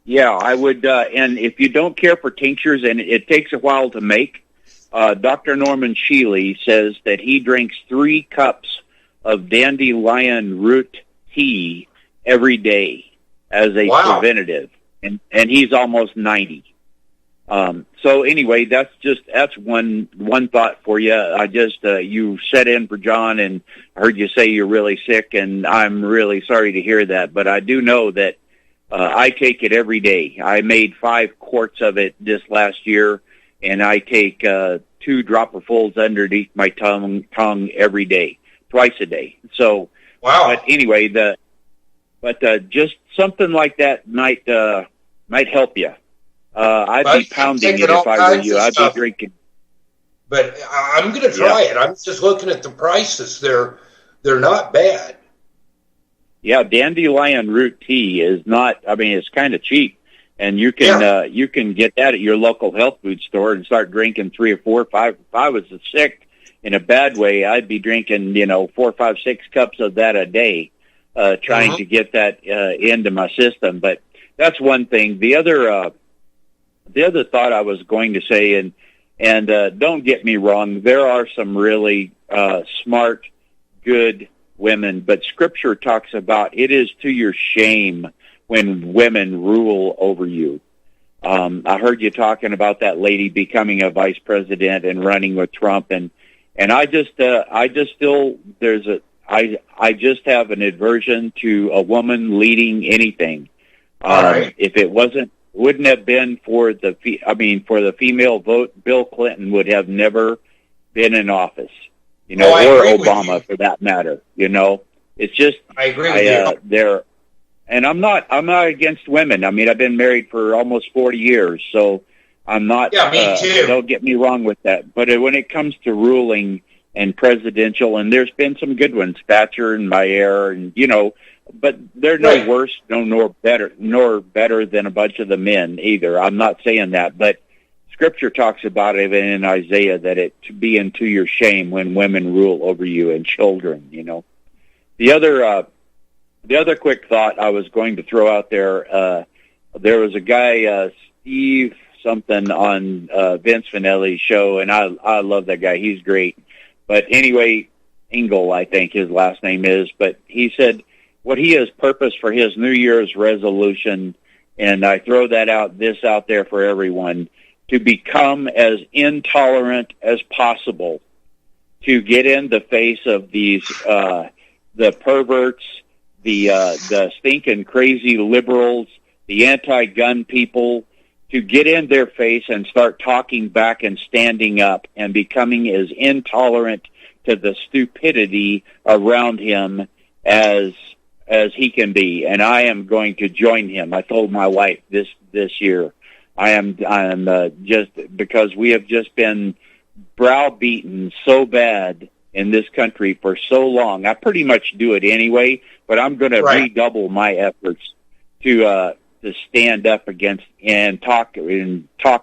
Yeah, I would, and if you don't care for tinctures, and it takes a while to make, Dr. Norman Shealy says that he drinks 3 cups of dandelion root tea every day as a preventative, and he's almost 90. So anyway, that's one thought for you. I just, you set in for John, and I heard you say you're really sick, and I'm really sorry to hear that, but I do know that, I take it every day. I made 5 quarts of it this last year, and I take, 2 dropperfuls underneath my tongue every day, twice a day. So, but anyway, just something like that might help you. I'd be pounding it if I were you. I'd be drinking. But I'm going to try it. I'm just looking at the prices. They're not bad. Yeah, dandelion root tea is not. I mean, it's kind of cheap, and you can get that at your local health food store and start drinking 3 or 4 or 5. If I was sick in a bad way, I'd be drinking 4, 5, 6 cups of that a day, trying to get that into my system. But that's one thing. The other the other thought I was going to say, and don't get me wrong, there are some really smart, good women, but Scripture talks about it is to your shame when women rule over you. I heard you talking about that lady becoming a vice president and running with Trump, and I just have an aversion to a woman leading anything. Right. If it wouldn't have been for the female vote, Bill Clinton would have never been in office, or Obama for that matter. It's just I agree with you. And I'm not against women. I mean, I've been married for almost 40 years, so I'm not. Yeah, me too. Don't get me wrong with that. But when it comes to ruling and presidential, and there's been some good ones, Thatcher and Mayer, and but they're no worse, nor better than a bunch of the men either. I'm not saying that, but Scripture talks about it in Isaiah that it to be unto your shame when women rule over you and children. The other quick thought I was going to throw out there. There was a guy, Steve something on Vince Finelli's show, and I love that guy. He's great. But anyway, Engel, I think his last name is. But he said what he has purposed for his New Year's resolution, and I throw this out there for everyone, to become as intolerant as possible, to get in the face of these the perverts, the stinking crazy liberals, the anti-gun people, to get in their face and start talking back and standing up and becoming as intolerant to the stupidity around him as he can be. And I am going to join him. I told my wife this year. I am just because we have just been browbeaten so bad in this country for so long. I pretty much do it anyway, but I'm going to redouble my efforts to stand up against and talk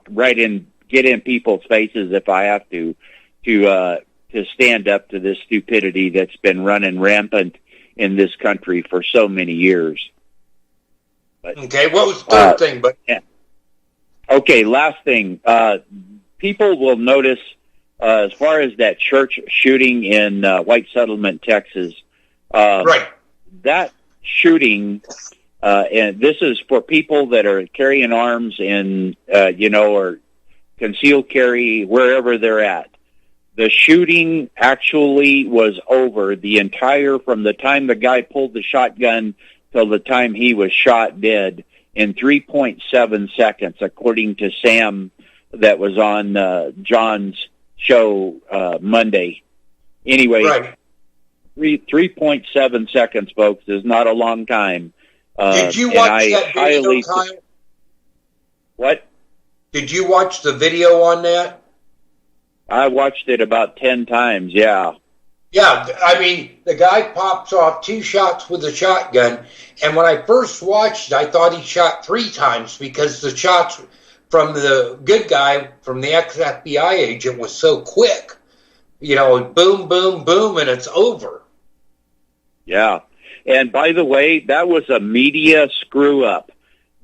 right in, get in people's faces if I have to stand up to this stupidity that's been running rampant in this country for so many years. But, okay, what was the third thing? But yeah. Okay, last thing. People will notice, as far as that church shooting in White Settlement, Texas, that shooting, and this is for people that are carrying arms in, or concealed carry, wherever they're at. The shooting actually was over from the time the guy pulled the shotgun till the time he was shot dead in 3.7 seconds, according to Sam that was on John's show Monday. Anyway, 3.7 seconds, folks, is not a long time. Did you watch that video, Kyle? What? Did you watch the video on that? I watched it about 10 times, yeah. Yeah, I mean, the guy pops off 2 shots with a shotgun, and when I first watched it, I thought he shot 3 times because the shots from the good guy, from the ex-FBI agent, was so quick. Boom, boom, boom, and it's over. Yeah, and by the way, that was a media screw-up.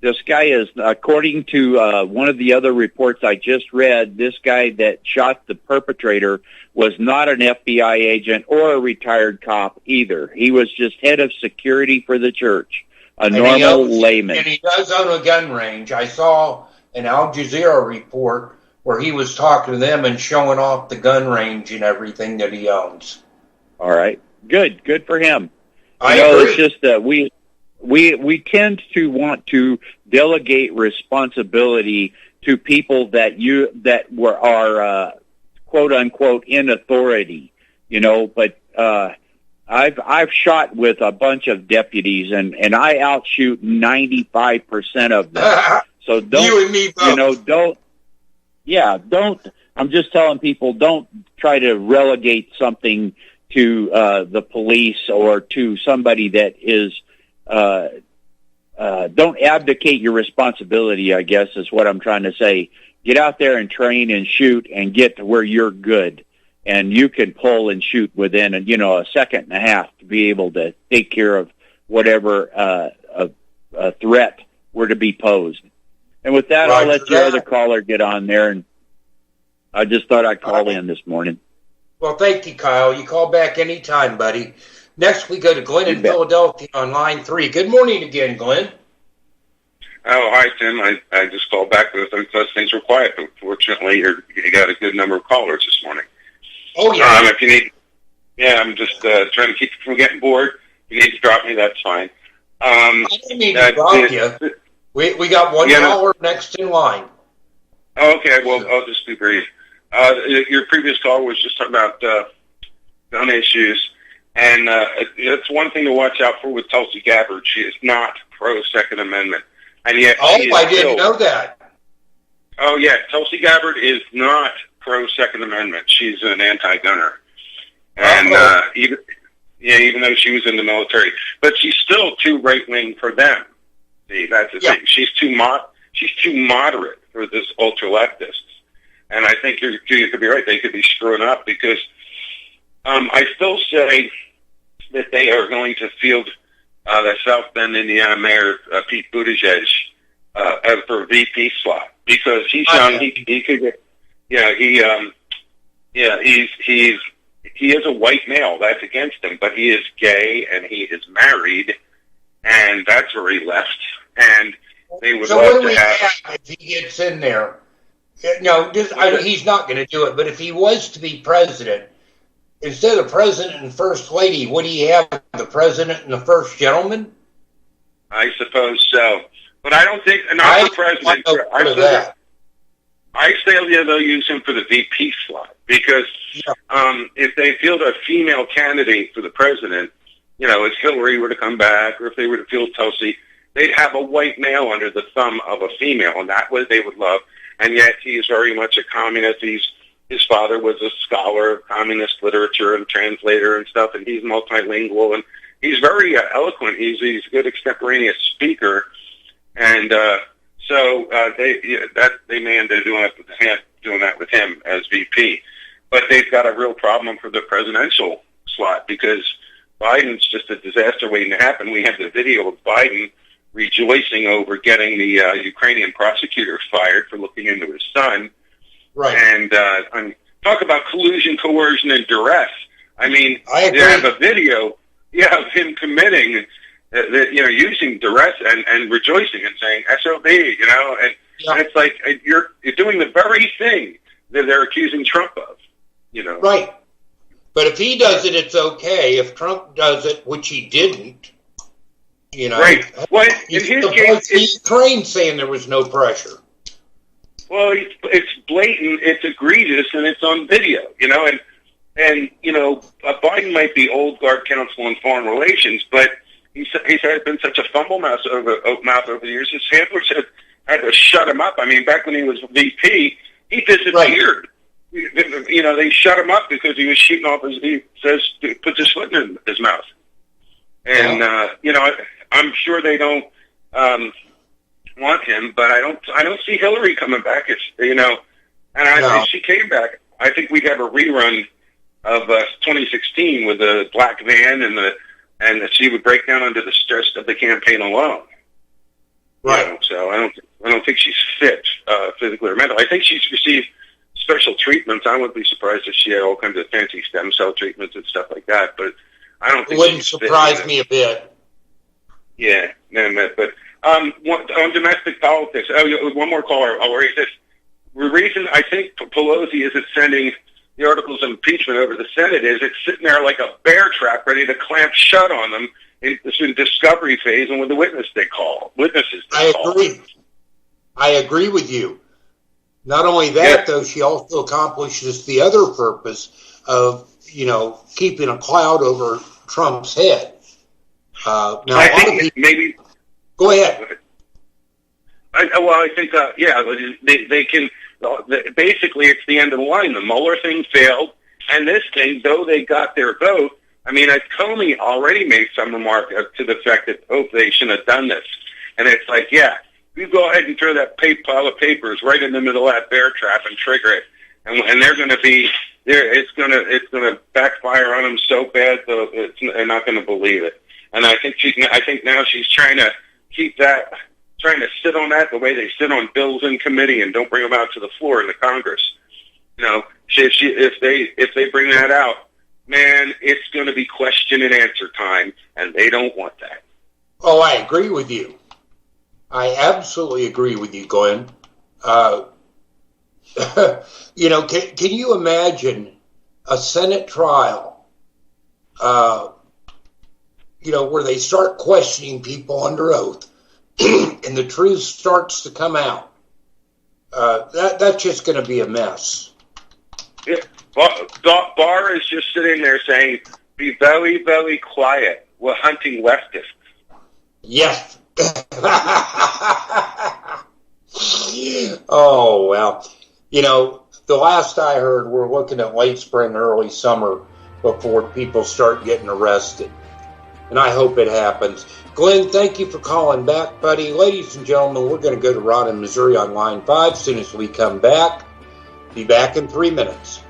This guy is, according to one of the other reports I just read, this guy that shot the perpetrator was not an FBI agent or a retired cop either. He was just head of security for the church, normal layman. And he does own a gun range. I saw an Al Jazeera report where he was talking to them and showing off the gun range and everything that he owns. All right. Good for him. I agree. It's just that we tend to want to delegate responsibility to people that are quote unquote in authority, but I've shot with a bunch of deputies and I outshoot 95% of them. So don't you and me both. I'm just telling people, don't try to relegate something to the police or to somebody that is don't abdicate your responsibility, I guess is what I'm trying to say. Get out there and train and shoot and get to where you're good. And you can pull and shoot within, a second and a half to be able to take care of whatever a threat were to be posed. And with that, I'll let your other caller get on there. And I just thought I'd call in this morning. Well, thank you, Kyle. You call back anytime, buddy. Next, we go to Glenn in Philadelphia on line 3. Good morning again, Glenn. Oh, hi, Tim. I just called back because things were quiet. But fortunately, you got a good number of callers this morning. Oh, yeah. If you need, I'm just trying to keep you from getting bored. If you need to drop me, that's fine. I didn't mean to drop you. We got one caller next in line. Okay, well, I'll just be brief. Your previous caller was just talking about gun issues, and it's one thing to watch out for with Tulsi Gabbard. She is not pro-Second Amendment, and yet I didn't know that. Oh, yeah, Tulsi Gabbard is not pro-Second Amendment. She's an anti-gunner, and even though she was in the military, but she's still too right-wing for them. See, that's the thing. She's too moderate for this ultra-leftists. And I think you could be right. They could be screwing up because I still say that they are going to field the South Bend, Indiana Mayor Pete Buttigieg for VP slot because he's young. He could get. He is a white male. That's against him, but he is gay and he is married, and that's where he left. And they would love to have if he gets in there. No, he's not going to do it. But if he was to be president, instead of president and first lady, would he have the president and the first gentleman? I suppose so. But I don't think not the president. I say they'll use him for the VP slot because if they field a female candidate for the president, if Hillary were to come back or if they were to field Tulsi, they'd have a white male under the thumb of a female, and that was they would love. And yet he is very much a communist. His father was a scholar of communist literature and translator and stuff, and he's multilingual, and he's very eloquent. He's a good extemporaneous speaker, and so they may end up doing that with him as VP. But they've got a real problem for the presidential slot because Biden's just a disaster waiting to happen. We have the video of Biden rejoicing over getting the Ukrainian prosecutor fired for looking into his son. Right. And talk about collusion, coercion, and duress. I mean, they have a video, of him committing, using duress and rejoicing and saying SOB, and it's like you're doing the very thing that they're accusing Trump of, Right. But if he does it, it's okay. If Trump does it, which he didn't, Right. Well, in his case, Ukraine saying there was no pressure. Well, it's blatant, it's egregious, and it's on video, and Biden might be old guard counsel on foreign relations, but he's been such a fumble mouth over the years. His handlers had to shut him up. I mean, back when he was VP, he disappeared. Right. They shut him up because he was shooting off puts his foot in his mouth. And, I'm sure they don't want him, but I don't see Hillary coming back. If she came back, I think we'd have a rerun of 2016 with the black van and she would break down under the stress of the campaign alone. Right. So I don't think she's fit physically or mentally. I think she's received special treatments. I wouldn't be surprised if she had all kinds of fancy stem cell treatments and stuff like that, but I don't think it wouldn't surprise me a bit. Yeah, but on domestic politics, one more caller. I'll raise this. The reason I think Pelosi isn't sending the articles of impeachment over to the Senate is it's sitting there like a bear trap ready to clamp shut on them in discovery phase and with the witnesses they call. I agree with you. Not only that, though, she also accomplishes the other purpose of, keeping a cloud over Trump's head. Now, I think maybe. Go ahead. I think, they can. Basically, it's the end of the line. The Mueller thing failed, and this thing, though they got their vote. I mean, Comey already made some remark to the fact that they shouldn't have done this, and it's like, you go ahead and throw that pile of papers right in the middle of that bear trap and trigger it, and they're going to be there. It's going to backfire on them so bad, they're not going to believe it. And I think now she's trying to keep that trying to sit on that the way they sit on bills in committee and don't bring them out to the floor in the Congress. You know, if they bring that out, man, it's going to be question and answer time, and they don't want that. Oh, I agree with you. I absolutely agree with you, Glenn. You know, can you imagine a Senate trial, you know, where they start questioning people under oath and the truth starts to come out? That's just going to be a mess. Yeah. Barr is just sitting there saying, be very, very quiet. We're hunting leftists. Yes. Oh, well. You know, the last I heard, we're looking at late spring, early summer before people start getting arrested. And I hope it happens. Glenn, thank you for calling back, buddy. Ladies and gentlemen, we're going to go to Ron in Missouri on line 5 as soon as we come back. Be back in 3 minutes.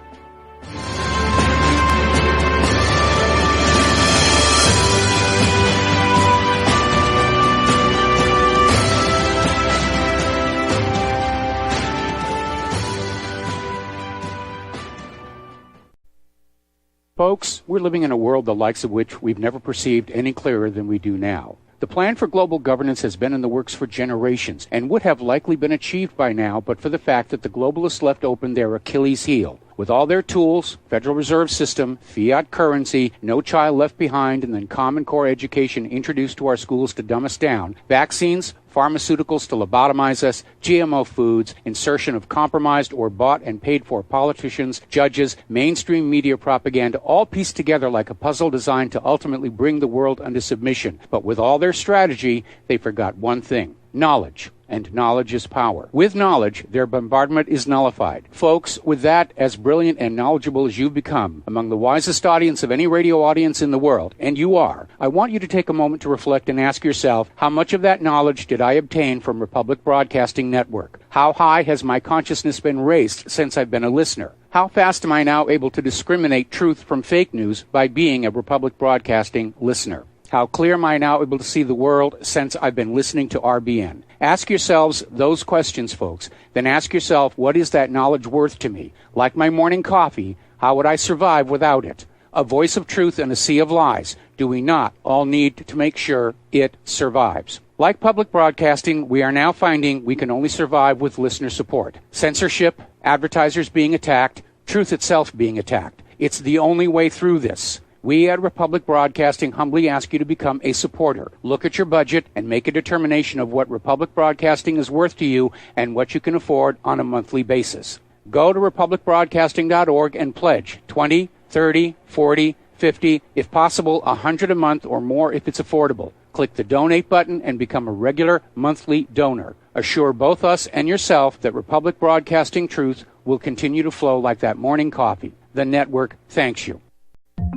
Folks, we're living in a world the likes of which we've never perceived any clearer than we do now. The plan for global governance has been in the works for generations and would have likely been achieved by now but for the fact that the globalists left open their Achilles heel. With all their tools, Federal Reserve System, fiat currency, no child left behind, and then Common Core education introduced to our schools to dumb us down, vaccines, pharmaceuticals to lobotomize us, GMO foods, insertion of compromised or bought and paid for politicians, judges, mainstream media propaganda, all pieced together like a puzzle designed to ultimately bring the world under submission. But with all their strategy, they forgot one thing: knowledge. And knowledge is power. With knowledge, their bombardment is nullified. Folks, with that, as brilliant and knowledgeable as you've become, among the wisest audience of any radio audience in the world, and you are, I want you to take a moment to reflect and ask yourself, how much of that knowledge did I obtain from Republic Broadcasting Network? How high has my consciousness been raised since I've been a listener? How fast am I now able to discriminate truth from fake news by being a Republic Broadcasting listener? How clear am I now able to see the world since I've been listening to RBN? Ask yourselves those questions, folks. Then ask yourself, what is that knowledge worth to me? Like my morning coffee, how would I survive without it? A voice of truth in a sea of lies. Do we not all need to make sure it survives? Like public broadcasting, we are now finding we can only survive with listener support. Censorship, advertisers being attacked, truth itself being attacked. It's the only way through this. We at Republic Broadcasting humbly ask you to become a supporter. Look at your budget and make a determination of what Republic Broadcasting is worth to you and what you can afford on a monthly basis. Go to republicbroadcasting.org and pledge $20, $30, $40, $50, if possible, $100 a month or more if it's affordable. Click the donate button and become a regular monthly donor. Assure both us and yourself that Republic Broadcasting truth will continue to flow like that morning coffee. The network thanks you.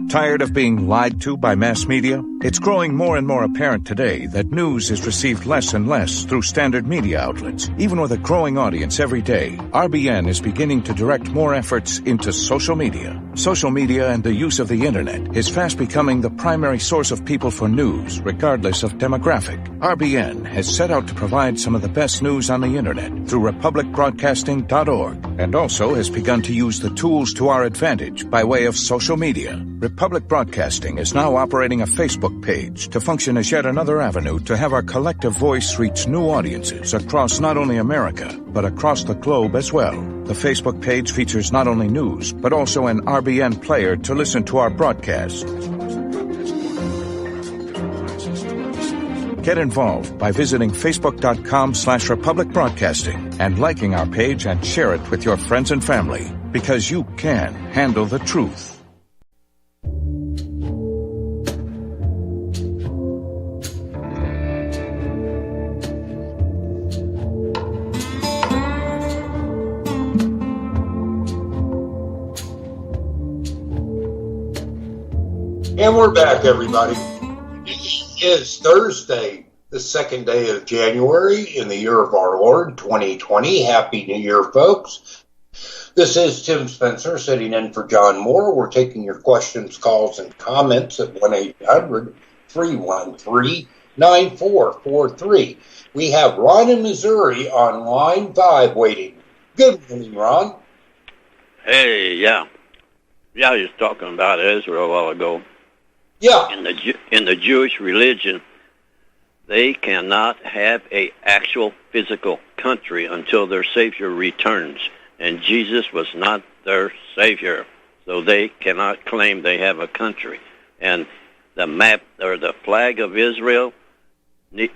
Tired of being lied to by mass media? It's growing more and more apparent today that news is received less and less through standard media outlets. Even with a growing audience every day, RBN is beginning to direct more efforts into social media. Social media and the use of the internet is fast becoming the primary source of people for news, regardless of demographic. RBN has set out to provide some of the best news on the internet through republicbroadcasting.org and also has begun to use the tools to our advantage by way of social media. Republic Broadcasting is now operating a Facebook page to function as yet another avenue to have our collective voice reach new audiences across not only America, but across the globe as well. The Facebook page features not only news, but also an RBN player to listen to our broadcast. Get involved by visiting facebook.com/Republic Broadcasting and liking our page and share it with your friends and family, because you can handle the truth. And we're back, everybody. It is Thursday, the 2nd day of January in the year of our Lord, 2020. Happy New Year, folks. This is Tim Spencer sitting in for John Moore. We're taking your questions, calls, and comments at 1-800-313-3676. 9443. We have Ron in Missouri on line 5 waiting. Good morning, Ron. Hey, yeah. Yeah, I was talking about Israel a while ago. Yeah. In the Jewish religion, they cannot have a actual physical country until their Savior returns. And Jesus was not their Savior. So they cannot claim they have a country. And the map or the flag of Israel,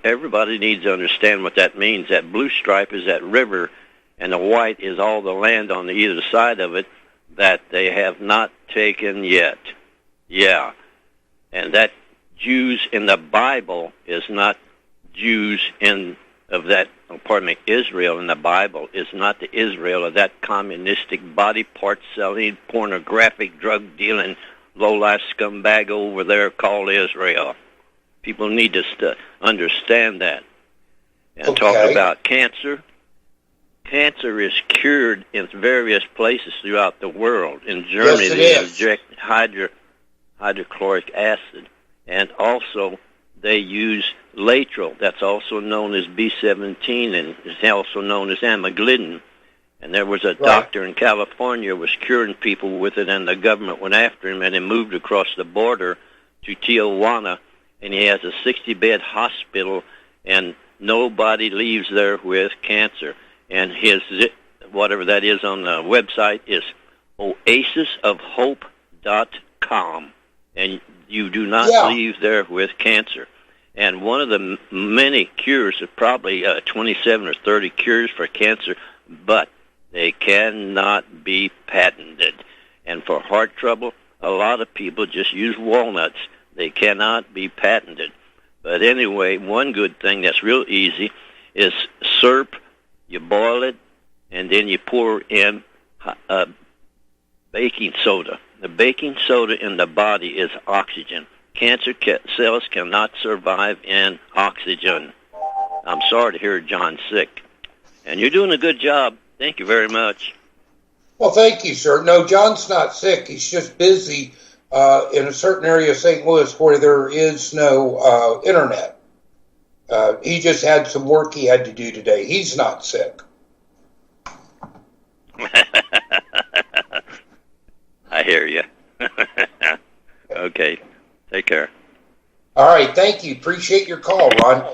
everybody needs to understand what that means. That blue stripe is that river, and the white is all the land on either side of it that they have not taken yet. Yeah. And that Jews in the Bible is not Jews Israel in the Bible is not the Israel of that communistic body part selling, pornographic, drug dealing, low-life scumbag over there called Israel. People need to understand that. And talk about cancer. Cancer is cured in various places throughout the world. In Germany, they inject hydrochloric acid. And also, they use laetrile, that's also known as B17, and is also known as amyglidin. And there was a doctor in California was curing people with it, and the government went after him, and he moved across the border to Tijuana, and he has a 60-bed hospital, and nobody leaves there with cancer. And his, whatever that is on the website, is oasisofhope.com. And you do not leave there with cancer. And one of the many cures, probably 27 or 30 cures for cancer, but they cannot be patented. And for heart trouble, a lot of people just use walnuts. They cannot be patented. But anyway, one good thing that's real easy is syrup. You boil it, and then you pour in baking soda. The baking soda in the body is oxygen. Cancer cells cannot survive in oxygen. I'm sorry to hear John's sick. And you're doing a good job. Thank you very much. Well, thank you, sir. No, John's not sick. He's just busy in a certain area of St. Louis where there is no internet. He just had some work he had to do today. He's not sick. I hear you. Okay. Take care. All right. Thank you. Appreciate your call, Ron.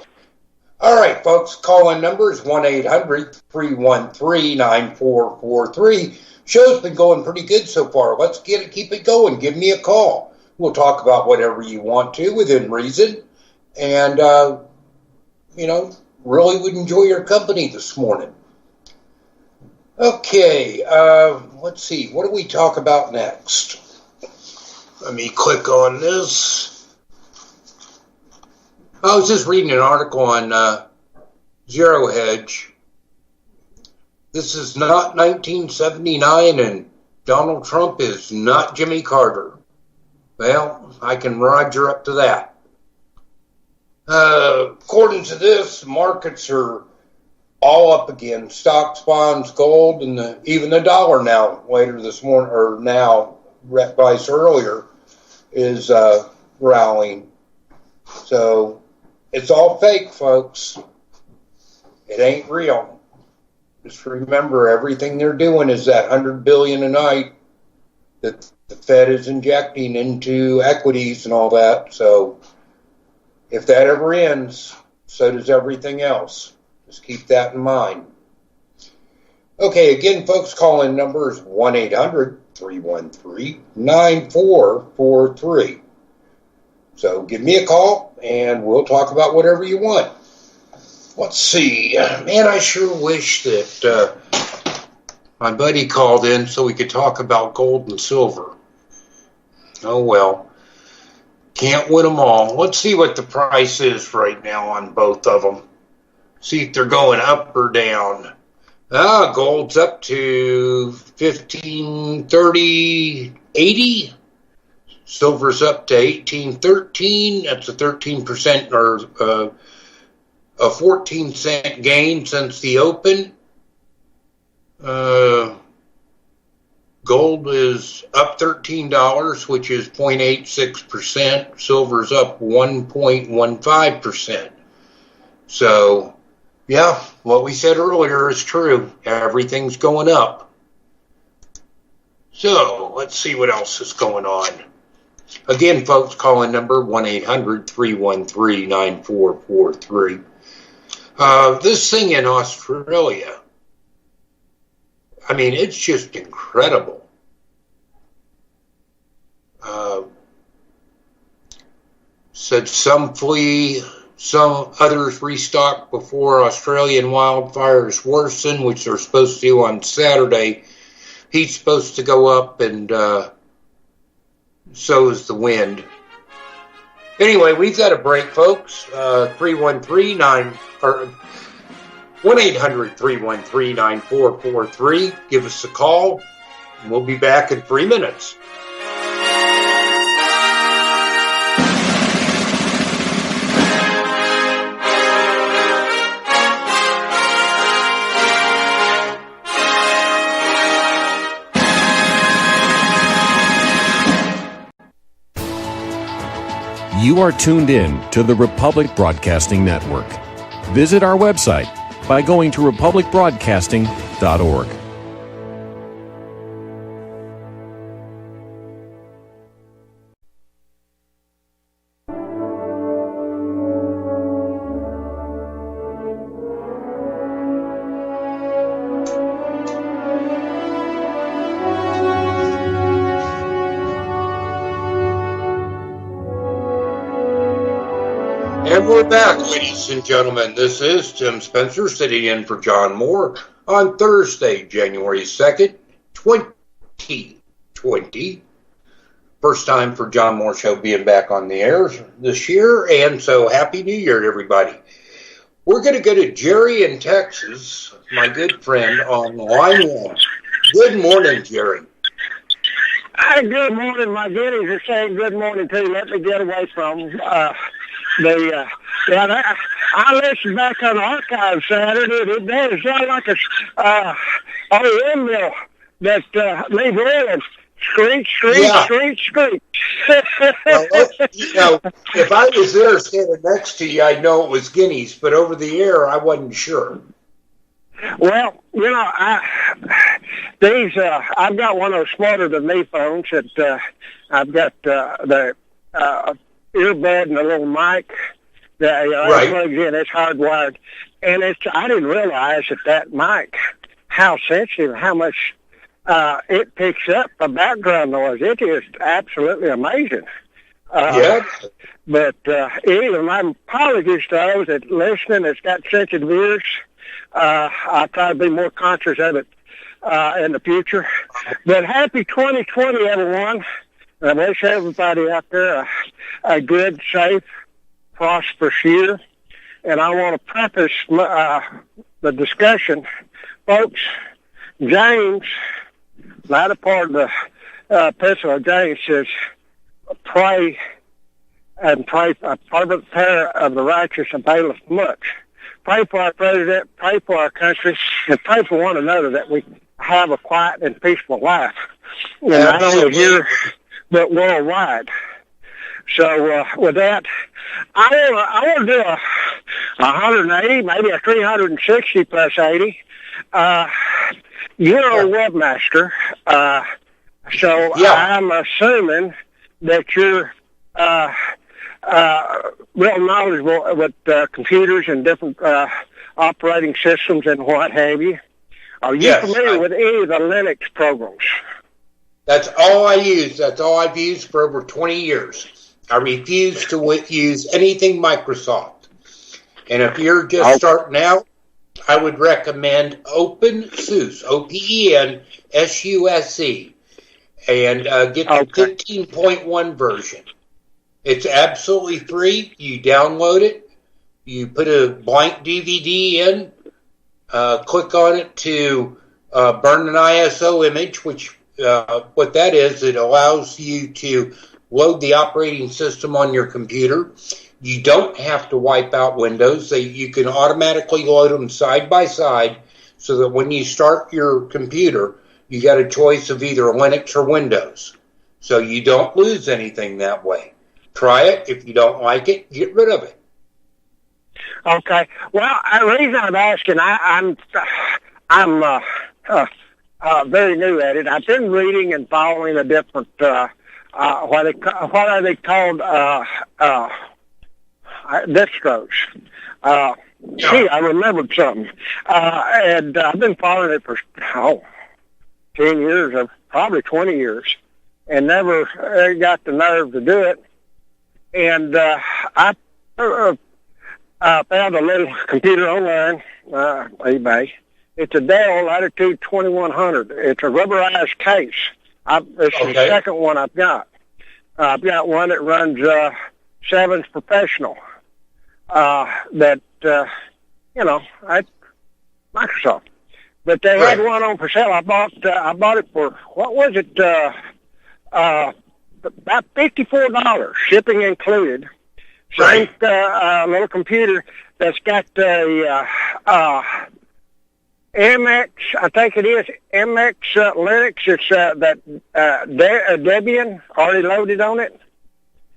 All right, folks. Call-in number is 1-800-313-9443. Show's been going pretty good so far. Let's keep it going. Give me a call. We'll talk about whatever you want to within reason. And, really would enjoy your company this morning. Okay, let's see. What do we talk about next? Let me click on this. I was just reading an article on Zero Hedge. This is not 1979, and Donald Trump is not Jimmy Carter. Well, I can roger up to that. According to this, markets are all up again. Stocks, bonds, gold, and even the dollar now, later this morning, or now, vice earlier, is rallying. So it's all fake, folks. It ain't real. Just remember, everything they're doing is that $100 billion a night that the Fed is injecting into equities and all that. So if that ever ends, so does everything else. Just keep that in mind. Okay, again, folks, call-in number is 1-800-313-9443. So give me a call, and we'll talk about whatever you want. Let's see. Man, I sure wish that my buddy called in so we could talk about gold and silver. Oh, well. Can't win them all. Let's see what the price is right now on both of them. See if they're going up or down. Gold's up to 15.30.80. Silver's up to 18.13. That's a 13% or a 14-cent gain since the open. Gold is up $13, which is 0.86%. Silver's up 1.15%. So, yeah, what we said earlier is true. Everything's going up. So, let's see what else is going on. Again, folks, call in number 1-800-313-9443. This thing in Australia, I mean, it's just incredible. Said some flee, some others restock before Australian wildfires worsen, which they're supposed to do on Saturday. Heat's supposed to go up, and so is the wind. Anyway, we've got a break, folks. 1-800-313-9443. Give us a call, and we'll be back in 3 minutes. You are tuned in to the Republic Broadcasting Network. Visit our website by going to republicbroadcasting.org. And we're back, ladies and gentlemen. This is Tim Spencer sitting in for John Moore on Thursday, January 2nd, 2020. First time for John Moore Show being back on the air this year, and so Happy New Year to everybody. We're going to go to Jerry in Texas, my good friend, on line one. Good morning, Jerry. Hi, good morning. My goodies are saying good morning, too. Let me get away from I listened back on the archive Saturday. It does sound like a windmill that leaves rolling. Screech, screech, screech, screech. Well, if I was there standing next to you, I'd know it was guineas, but over the air, I wasn't sure. Well, I've got one of those smarter than me phones that I've got the earbud and a little mic that it plugs in. It's hardwired, and I didn't realize that mic, how sensitive, how much it picks up the background noise. It is absolutely amazing. But anyway, my apologies to those that listening that's got sensitive ears. I'll try to be more conscious of it in the future. But happy 2020, everyone. I wish everybody out there a good, safe, prosperous year. And I want to preface the discussion. Folks, James, latter part of the epistle of James says, pray and pray a fervent prayer of the righteous availeth much. Pray for our president, pray for our country, and pray for one another that we have a quiet and peaceful life. And not only here, but worldwide. So with that, I want to do a 180, maybe a 360 plus 80. You're a webmaster, so I'm assuming that you're real knowledgeable with computers and different operating systems and what have you. Are you familiar with any of the Linux programs? That's all I use. That's all I've used for over 20 years. I refuse to use anything Microsoft. And if you're just starting out, I would recommend OpenSUSE, OpenSUSE, and get the 15.1 version. It's absolutely free. You download it. You put a blank DVD in, click on it to burn an ISO image, which what that is, it allows you to load the operating system on your computer. You don't have to wipe out Windows. You can automatically load them side by side so that when you start your computer, you got a choice of either Linux or Windows. So you don't lose anything that way. Try it. If you don't like it, get rid of it. Okay. Well, the reason I'm asking, I'm very new at it. I've been reading and following the different what are they called distros. Gee, I remembered something, and I've been following it for 10 years, or probably 20 years, and never got the nerve to do it. And I found a little computer online, eBay. It's a Dell Latitude 2100. It's a rubberized case. This is the second one I've got. I've got one that runs 7's Professional. Microsoft. But they had one on for sale. I bought it for, what was it? About $54, shipping included. Same little computer that's got a MX, I think it is MX Linux. It's that Debian already loaded on it.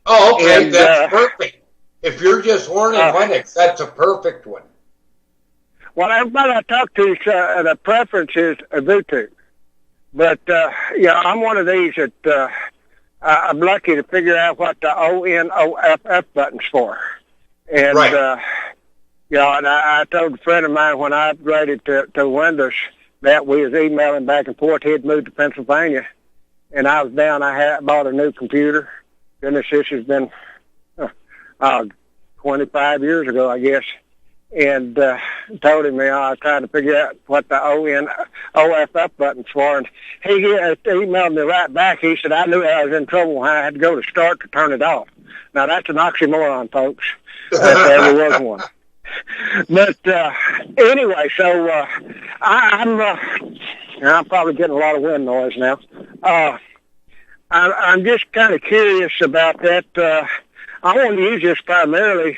Oh, okay, and that's perfect. If you're just learning Linux, that's a perfect one. Well, everybody I talk to, the preference is Ubuntu. But, I'm one of these that I'm lucky to figure out what the ONOFF button's for. And, and I told a friend of mine when I upgraded to Windows that we was emailing back and forth. He had moved to Pennsylvania, and I was down. I bought a new computer. Goodness, this has been 25 years ago, I guess. And told him I was trying to figure out what the ONOFF button's for. And he emailed me right back. He said, I knew I was in trouble when I had to go to start to turn it off. Now, that's an oxymoron, folks, if there ever was one. But anyway, so I'm probably getting a lot of wind noise now. I'm just kind of curious about that. I want to use this primarily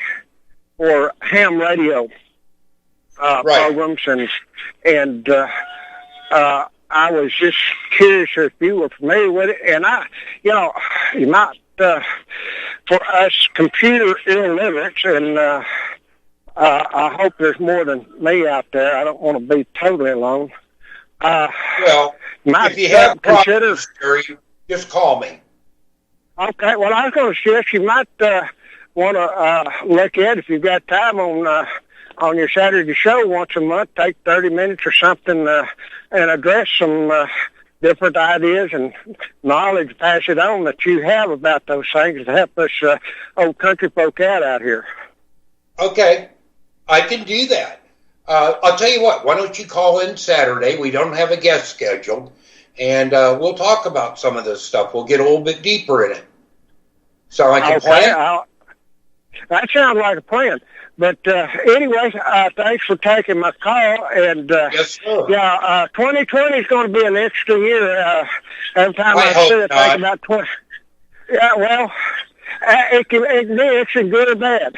for ham radio programs, and I was just curious if you were familiar with it. And you might for us computer illiterates, and I hope there's more than me out there. I don't want to be totally alone. If you have problems, Jerry, just call me. Okay. Well, I was going to suggest you might want to look at, if you've got time, on your Saturday show once a month, take 30 minutes or something and address some different ideas and knowledge, pass it on that you have about those things to help us old country folk out here. Okay. I can do that. I'll tell you what, why don't you call in Saturday? We don't have a guest scheduled, and we'll talk about some of this stuff. We'll get a little bit deeper in it. Sound like a plan? That sounds like a plan. But anyway, thanks for taking my call. And yes, sir. 2020 is going to be an interesting year. Every time I sit and think about 20. Yeah, well, it can be interesting, good or bad.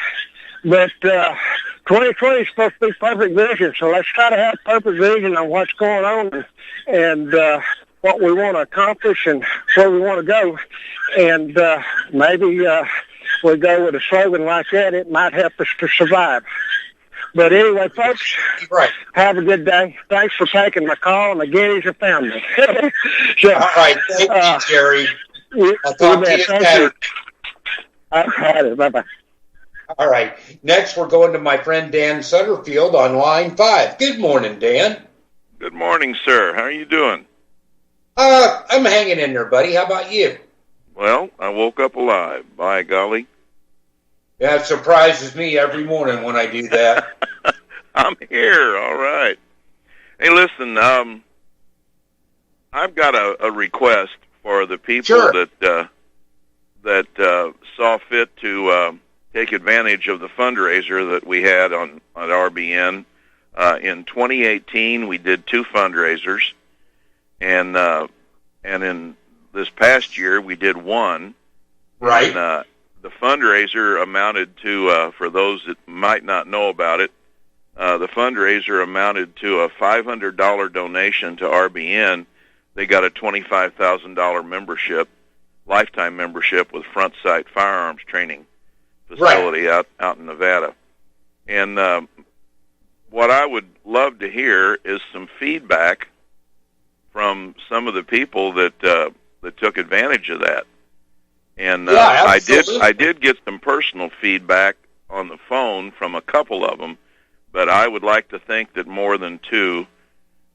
But 2020 is supposed to be perfect vision, so let's try to have perfect vision on what's going on and what we want to accomplish and where we want to go. And maybe we go with a slogan like that. It might help us to survive. But anyway, folks, have a good day. Thanks for taking my call, and the Guineas are family. So, all right. Thank you, Jerry. I'll talk to you Saturday. All right. Bye-bye. All right. Next, we're going to my friend Dan Sutterfield on line 5. Good morning, Dan. Good morning, sir. How are you doing? I'm hanging in there, buddy. How about you? Well, I woke up alive. By golly. Yeah, it surprises me every morning when I do that. I'm here. All right. Hey, listen, I've got a request for the people that saw fit to take advantage of the fundraiser that we had at RBN. In 2018, we did 2 fundraisers, and in this past year, we did 1. Right. And, the fundraiser amounted to, for those that might not know about it, the fundraiser amounted to a $500 donation to RBN they got a $25,000 membership, lifetime membership with Front Sight Firearms Training Facility out in Nevada. And what I would love to hear is some feedback from some of the people that took advantage of that. And I did get some personal feedback on the phone from a couple of them, but I would like to think that more than 2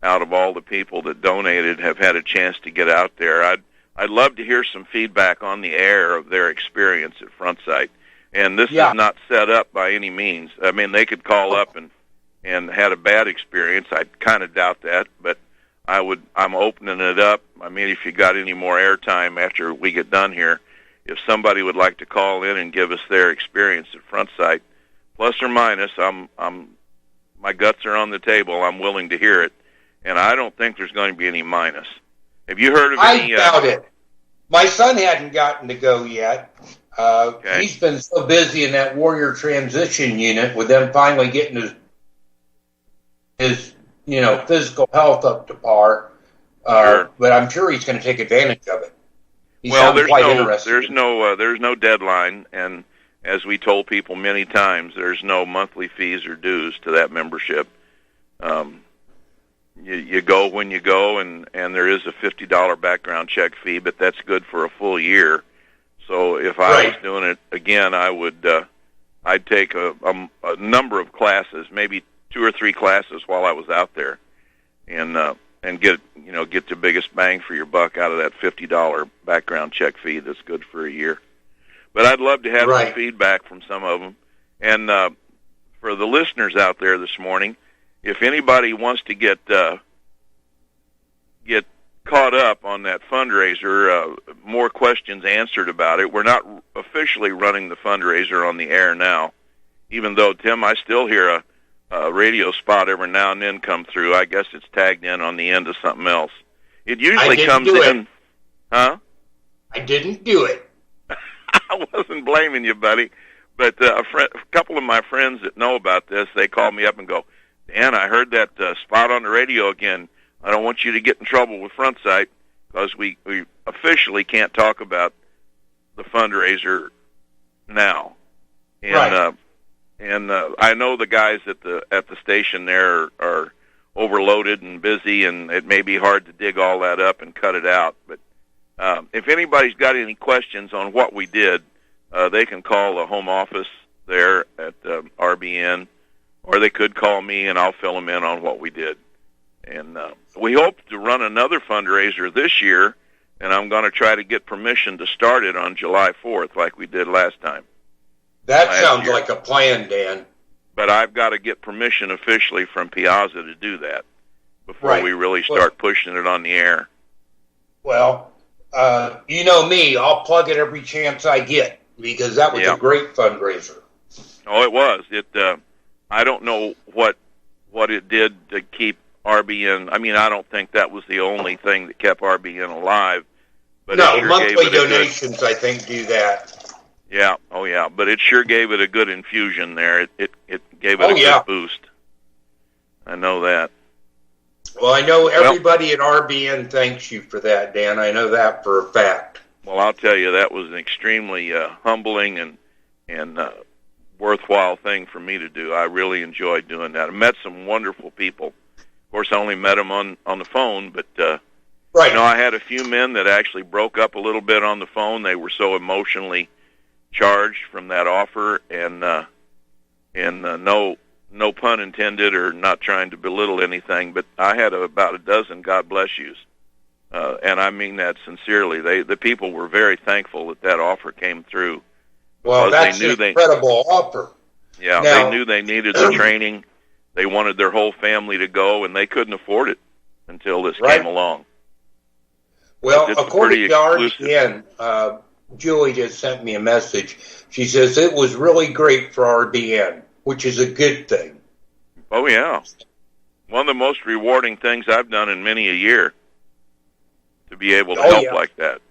out of all the people that donated have had a chance to get out there. I'd love to hear some feedback on the air of their experience at Front Sight. And this is not set up by any means. I mean, they could call up and had a bad experience. I kind of doubt that, but I'm opening it up. I mean, if you got any more airtime after we get done here, if somebody would like to call in and give us their experience at Front Sight, plus or minus, my guts are on the table. I'm willing to hear it, and I don't think there's going to be any minus. Have you heard of any? I doubt it. My son hadn't gotten to go yet. Okay. He's been so busy in that Warrior Transition Unit with them finally getting his physical health up to par. Sure. But I'm sure he's going to take advantage of it. There's no deadline, and as we told people many times, there's no monthly fees or dues to that membership. You go when you go, and there is a $50 background check fee, but that's good for a full year. So if I was doing it again, I'd take a number of classes, maybe 2 or 3 classes while I was out there, and get the biggest bang for your buck out of that $50 background check fee that's good for a year. But I'd love to have some feedback from some of them. And for the listeners out there this morning, if anybody wants to get caught up on that fundraiser, more questions answered about it. We're not officially running the fundraiser on the air now, even though, Tim, I still hear a radio spot every now and then come through. I guess it's tagged in on the end of something else. It usually comes in. Huh? I didn't do it. I wasn't blaming you, buddy. But a couple of my friends that know about this, they call me up and go, Dan, I heard that spot on the radio again. I don't want you to get in trouble with Front Sight because we officially can't talk about the fundraiser now. And I know the guys at the station there are overloaded and busy, and it may be hard to dig all that up and cut it out. But if anybody's got any questions on what we did, they can call the home office there at RBN, or they could call me, and I'll fill them in on what we did. And we hope to run another fundraiser this year, and I'm going to try to get permission to start it on July 4th like we did last time. That sounds like a plan, Dan. But I've got to get permission officially from Piazza to do that before we really start pushing it on the air. Well, you know me, I'll plug it every chance I get because that was a great fundraiser. Oh, it was. I don't know what it did to keep RBN. I mean, I don't think that was the only thing that kept RBN alive. But no, monthly donations, I think, do that. Yeah, but it sure gave it a good infusion there. It gave it a good boost. I know that. Well, I know everybody at RBN thanks you for that, Dan. I know that for a fact. Well, I'll tell you, that was an extremely humbling and worthwhile thing for me to do. I really enjoyed doing that. I met some wonderful people. Of course, I only met them on the phone, but I had a few men that actually broke up a little bit on the phone. They were so emotionally charged from that offer, and no pun intended, or not trying to belittle anything, but I had about a dozen God bless yous, and I mean that sincerely. The people were very thankful that offer came through. Well, that's an incredible offer. Yeah, they knew they needed the training. They wanted their whole family to go, and they couldn't afford it until this came along. Well, according to RBN, Julie just sent me a message. She says it was really great for RBN, which is a good thing. Oh, yeah. One of the most rewarding things I've done in many a year, to be able to help like that,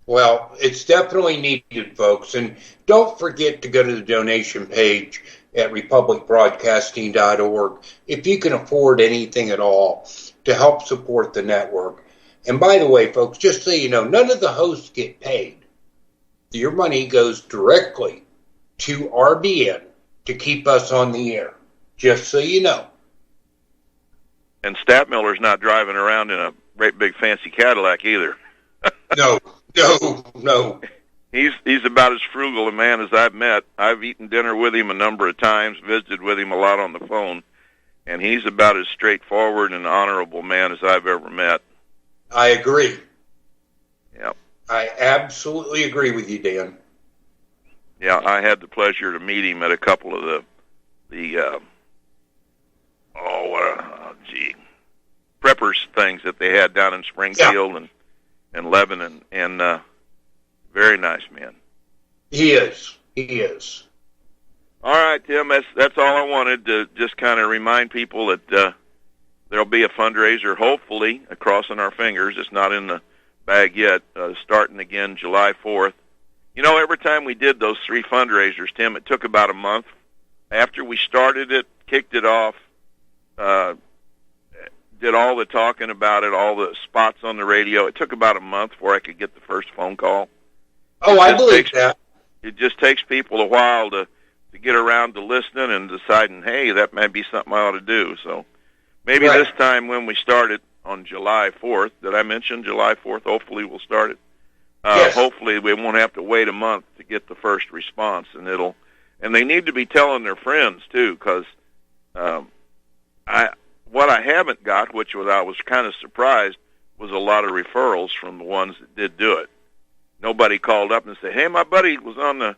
Well, it's definitely needed, folks. And don't forget to go to the donation page at republicbroadcasting.org if you can afford anything at all. to help support the network. And by the way, folks, just so you know, none of the hosts get paid. Your money goes directly to RBN to keep us on the air, just so you know. And Stadtmiller's not driving around in a great big fancy Cadillac either. No. He's about as frugal a man as I've met. I've eaten dinner with him a number of times, visited with him a lot on the phone, and he's about as straightforward and honorable man as I've ever met. I agree. Yep. I absolutely agree with you, Dan. Yeah, I had the pleasure to meet him at a couple of the preppers things that they had down in Springfield and Lebanon, and very nice man. He is. All right, Tim, that's all I wanted to just kind of remind people that there'll be a fundraiser, hopefully, crossing our fingers. It's not in the bag yet, starting again July 4th. You know, every time we did those 3 fundraisers, Tim, it took about a month. After we started it, kicked it off, did all the talking about it, all the spots on the radio, it took about a month before I could get the first phone call. Oh, I believe that. It just takes people a while to get around to listening and deciding, hey, that might be something I ought to do. So maybe this time when we start it on July 4th, did I mention July 4th? Hopefully we'll start it. Yes. Hopefully we won't have to wait a month to get the first response, and they need to be telling their friends too, because what I haven't got, which I was kind of surprised, was a lot of referrals from the ones that did do it. Nobody called up and said, "Hey, my buddy was on the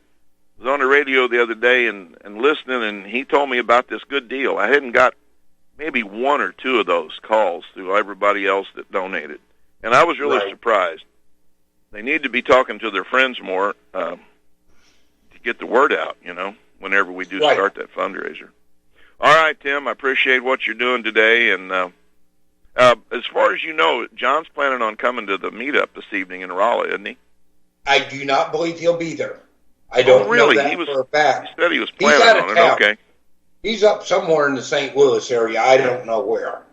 radio the other day and listening, and he told me about this good deal." I hadn't got maybe 1 or 2 of those calls through everybody else that donated, and I was really surprised. They need to be talking to their friends more to get the word out, you know, whenever we do start that fundraiser. All right, Tim, I appreciate what you're doing today. And as far as you know, John's planning on coming to the meetup this evening in Raleigh, isn't he? I do not believe he'll be there. I don't know that for a fact. He said he was planning on it. Okay. He's up somewhere in the St. Louis area. I don't know where.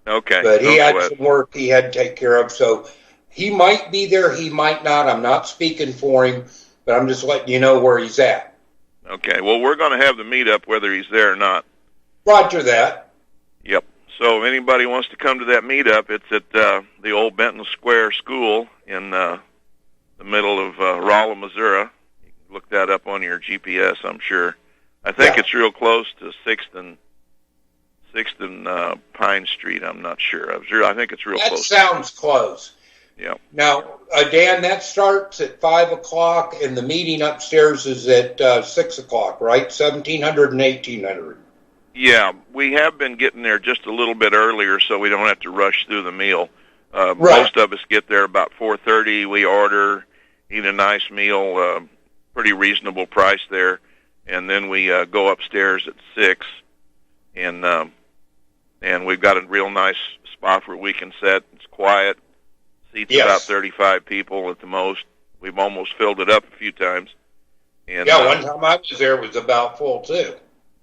Okay. But he had some work he had to take care of, so he might be there, he might not. I'm not speaking for him, but I'm just letting you know where he's at. Okay. Well, we're going to have the meetup whether he's there or not. Roger that. Yep. So if anybody wants to come to that meetup, it's at the old Benton Square School in the middle of Rolla, Missouri. You can look that up on your GPS, I'm sure. I think it's real close to 6th and Pine Street. I'm not sure. I think it's real close. That sounds close. Yeah. Now, Dan, that starts at 5 o'clock, and the meeting upstairs is at 6 o'clock, right? 1700 and 1800. Yeah, we have been getting there just a little bit earlier so we don't have to rush through the meal. Most of us get there about 4:30. We order, eat a nice meal, pretty reasonable price there, and then we go upstairs at 6, and we've got a real nice spot where we can sit. It's quiet, seats about 35 people at the most. We've almost filled it up a few times. And, one time I was there, it was about full too.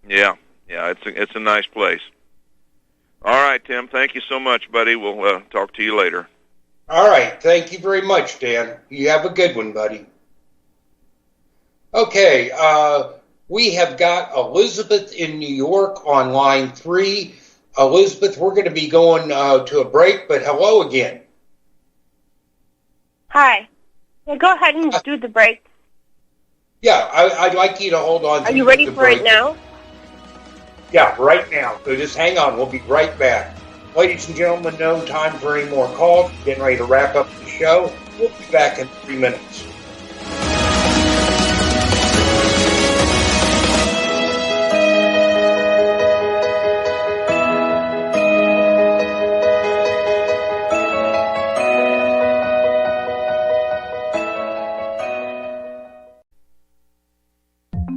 Yeah, it's a nice place. All right, Tim, thank you so much, buddy. We'll talk to you later. All right, thank you very much, Dan. You have a good one, buddy. Okay, we have got Elizabeth in New York on line 3. Elizabeth, we're going to be going to a break, but hello again. Hi. Yeah, go ahead and do the break. Yeah, I'd like you to hold on. Are you ready for it now? Yeah, right now. So just hang on. We'll be right back. Ladies and gentlemen, no time for any more calls. Getting ready to wrap up the show. We'll be back in 3 minutes.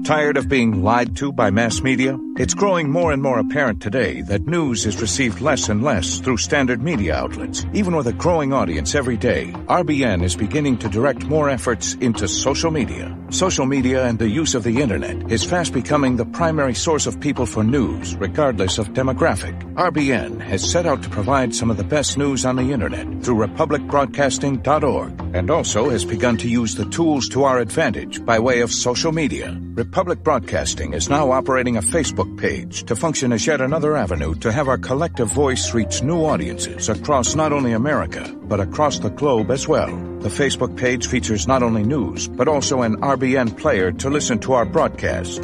Tired of being lied to by mass media? It's growing more and more apparent today that news is received less and less through standard media outlets. Even with a growing audience every day, RBN is beginning to direct more efforts into social media. Social media and the use of the internet is fast becoming the primary source of people for news, regardless of demographic. RBN has set out to provide some of the best news on the internet through republicbroadcasting.org, and also has begun to use the tools to our advantage by way of social media. Republic Broadcasting is now operating a Facebook page to function as yet another avenue to have our collective voice reach new audiences across not only America, but across the globe as well. The Facebook page features not only news, but also an RBN player to listen to our broadcast.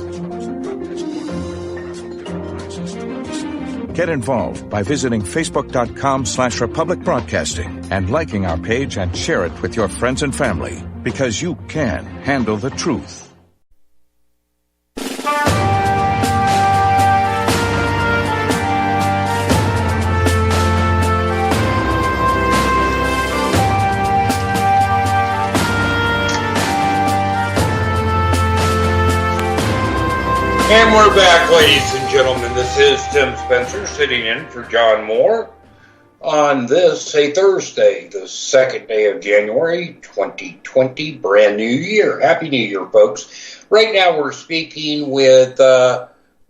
Get involved by visiting facebook.com/Republic Broadcasting and liking our page and share it with your friends and family, because you can handle the truth. And we're back, ladies and gentlemen. This is Tim Spencer sitting in for John Moore on this, a Thursday, the 2nd day of January, 2020, brand new year. Happy New Year, folks. Right now we're speaking with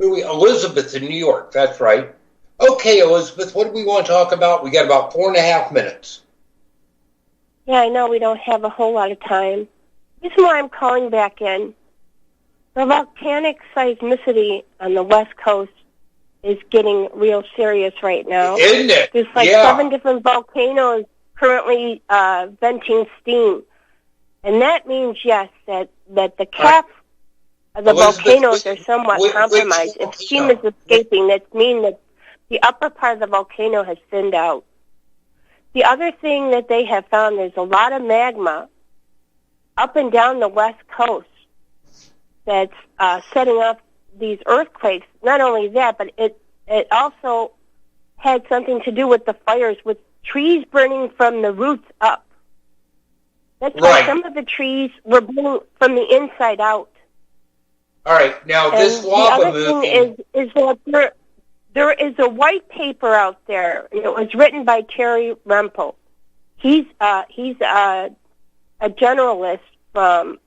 Elizabeth in New York. That's right. Okay, Elizabeth, what do we want to talk about? We got about 4.5 minutes. Yeah, I know we don't have a whole lot of time. This is why I'm calling back in. The volcanic seismicity on the West Coast is getting real serious right now. Isn't it? There's like 7 different volcanoes currently venting steam. And that means, yes, that the cap of the volcanoes are somewhat compromised. If steam is escaping, that means that the upper part of the volcano has thinned out. The other thing that they have found, there's a lot of magma up and down the West Coast that's setting off these earthquakes. Not only that, but it also had something to do with the fires, with trees burning from the roots up. That's why some of the trees were burning from the inside out. All right, now this lava moving... The other thing is that there is a white paper out there. It was written by Terry Rempel. He's a generalist from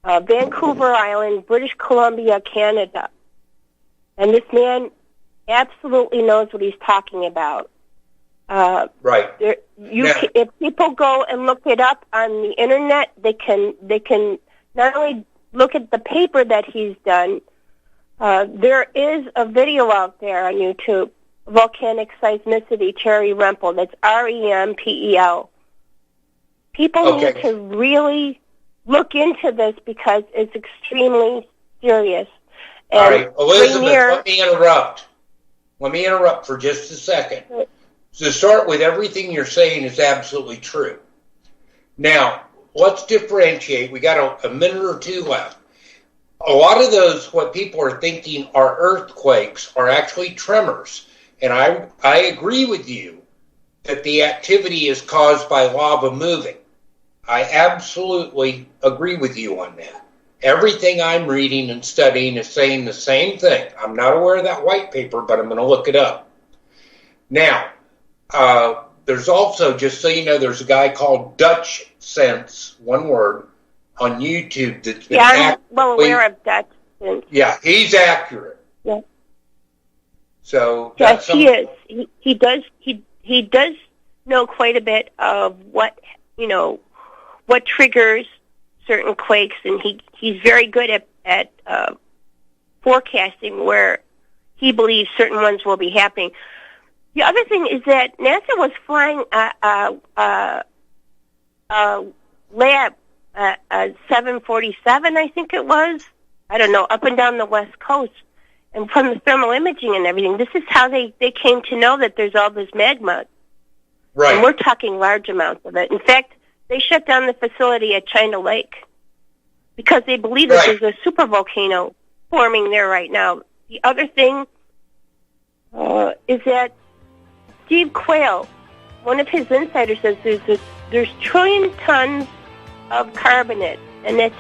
Vancouver Island, British Columbia, Canada. And this man absolutely knows what he's talking about. Right. If people go and look it up on the internet, they can not only look at the paper that he's done. There is a video out there on YouTube, Volcanic Seismicity, Terry Rempel. That's REMPEL. People need to really look into this because it's extremely serious. And all right, Elizabeth, let me interrupt for just a second. To start with, everything you're saying is absolutely true. Now, let's differentiate. We got a minute or two left. A lot of those, what people are thinking are earthquakes, are actually tremors. And I agree with you that the activity is caused by lava moving. I absolutely agree with you on that. Everything I'm reading and studying is saying the same thing. I'm not aware of that white paper, but I'm going to look it up. Now, there's also, just so you know, there's a guy called Dutch Sense, one word, on YouTube that's been I'm well aware of Dutch Sense. Yeah, he's accurate. Yeah. So yes, he is. He does know quite a bit of what triggers certain quakes, and he's very good at forecasting where he believes certain ones will be happening. The other thing is that NASA was flying a lab, a 747, I think it was. I don't know, up and down the West Coast. And from the thermal imaging and everything, this is how they came to know that there's all this magma. Right. And we're talking large amounts of it. In fact, they shut down the facility at China Lake because they believe that there's a supervolcano forming there right now. The other thing is that Steve Quayle, one of his insiders, says there's trillion tons of carbonate, and that's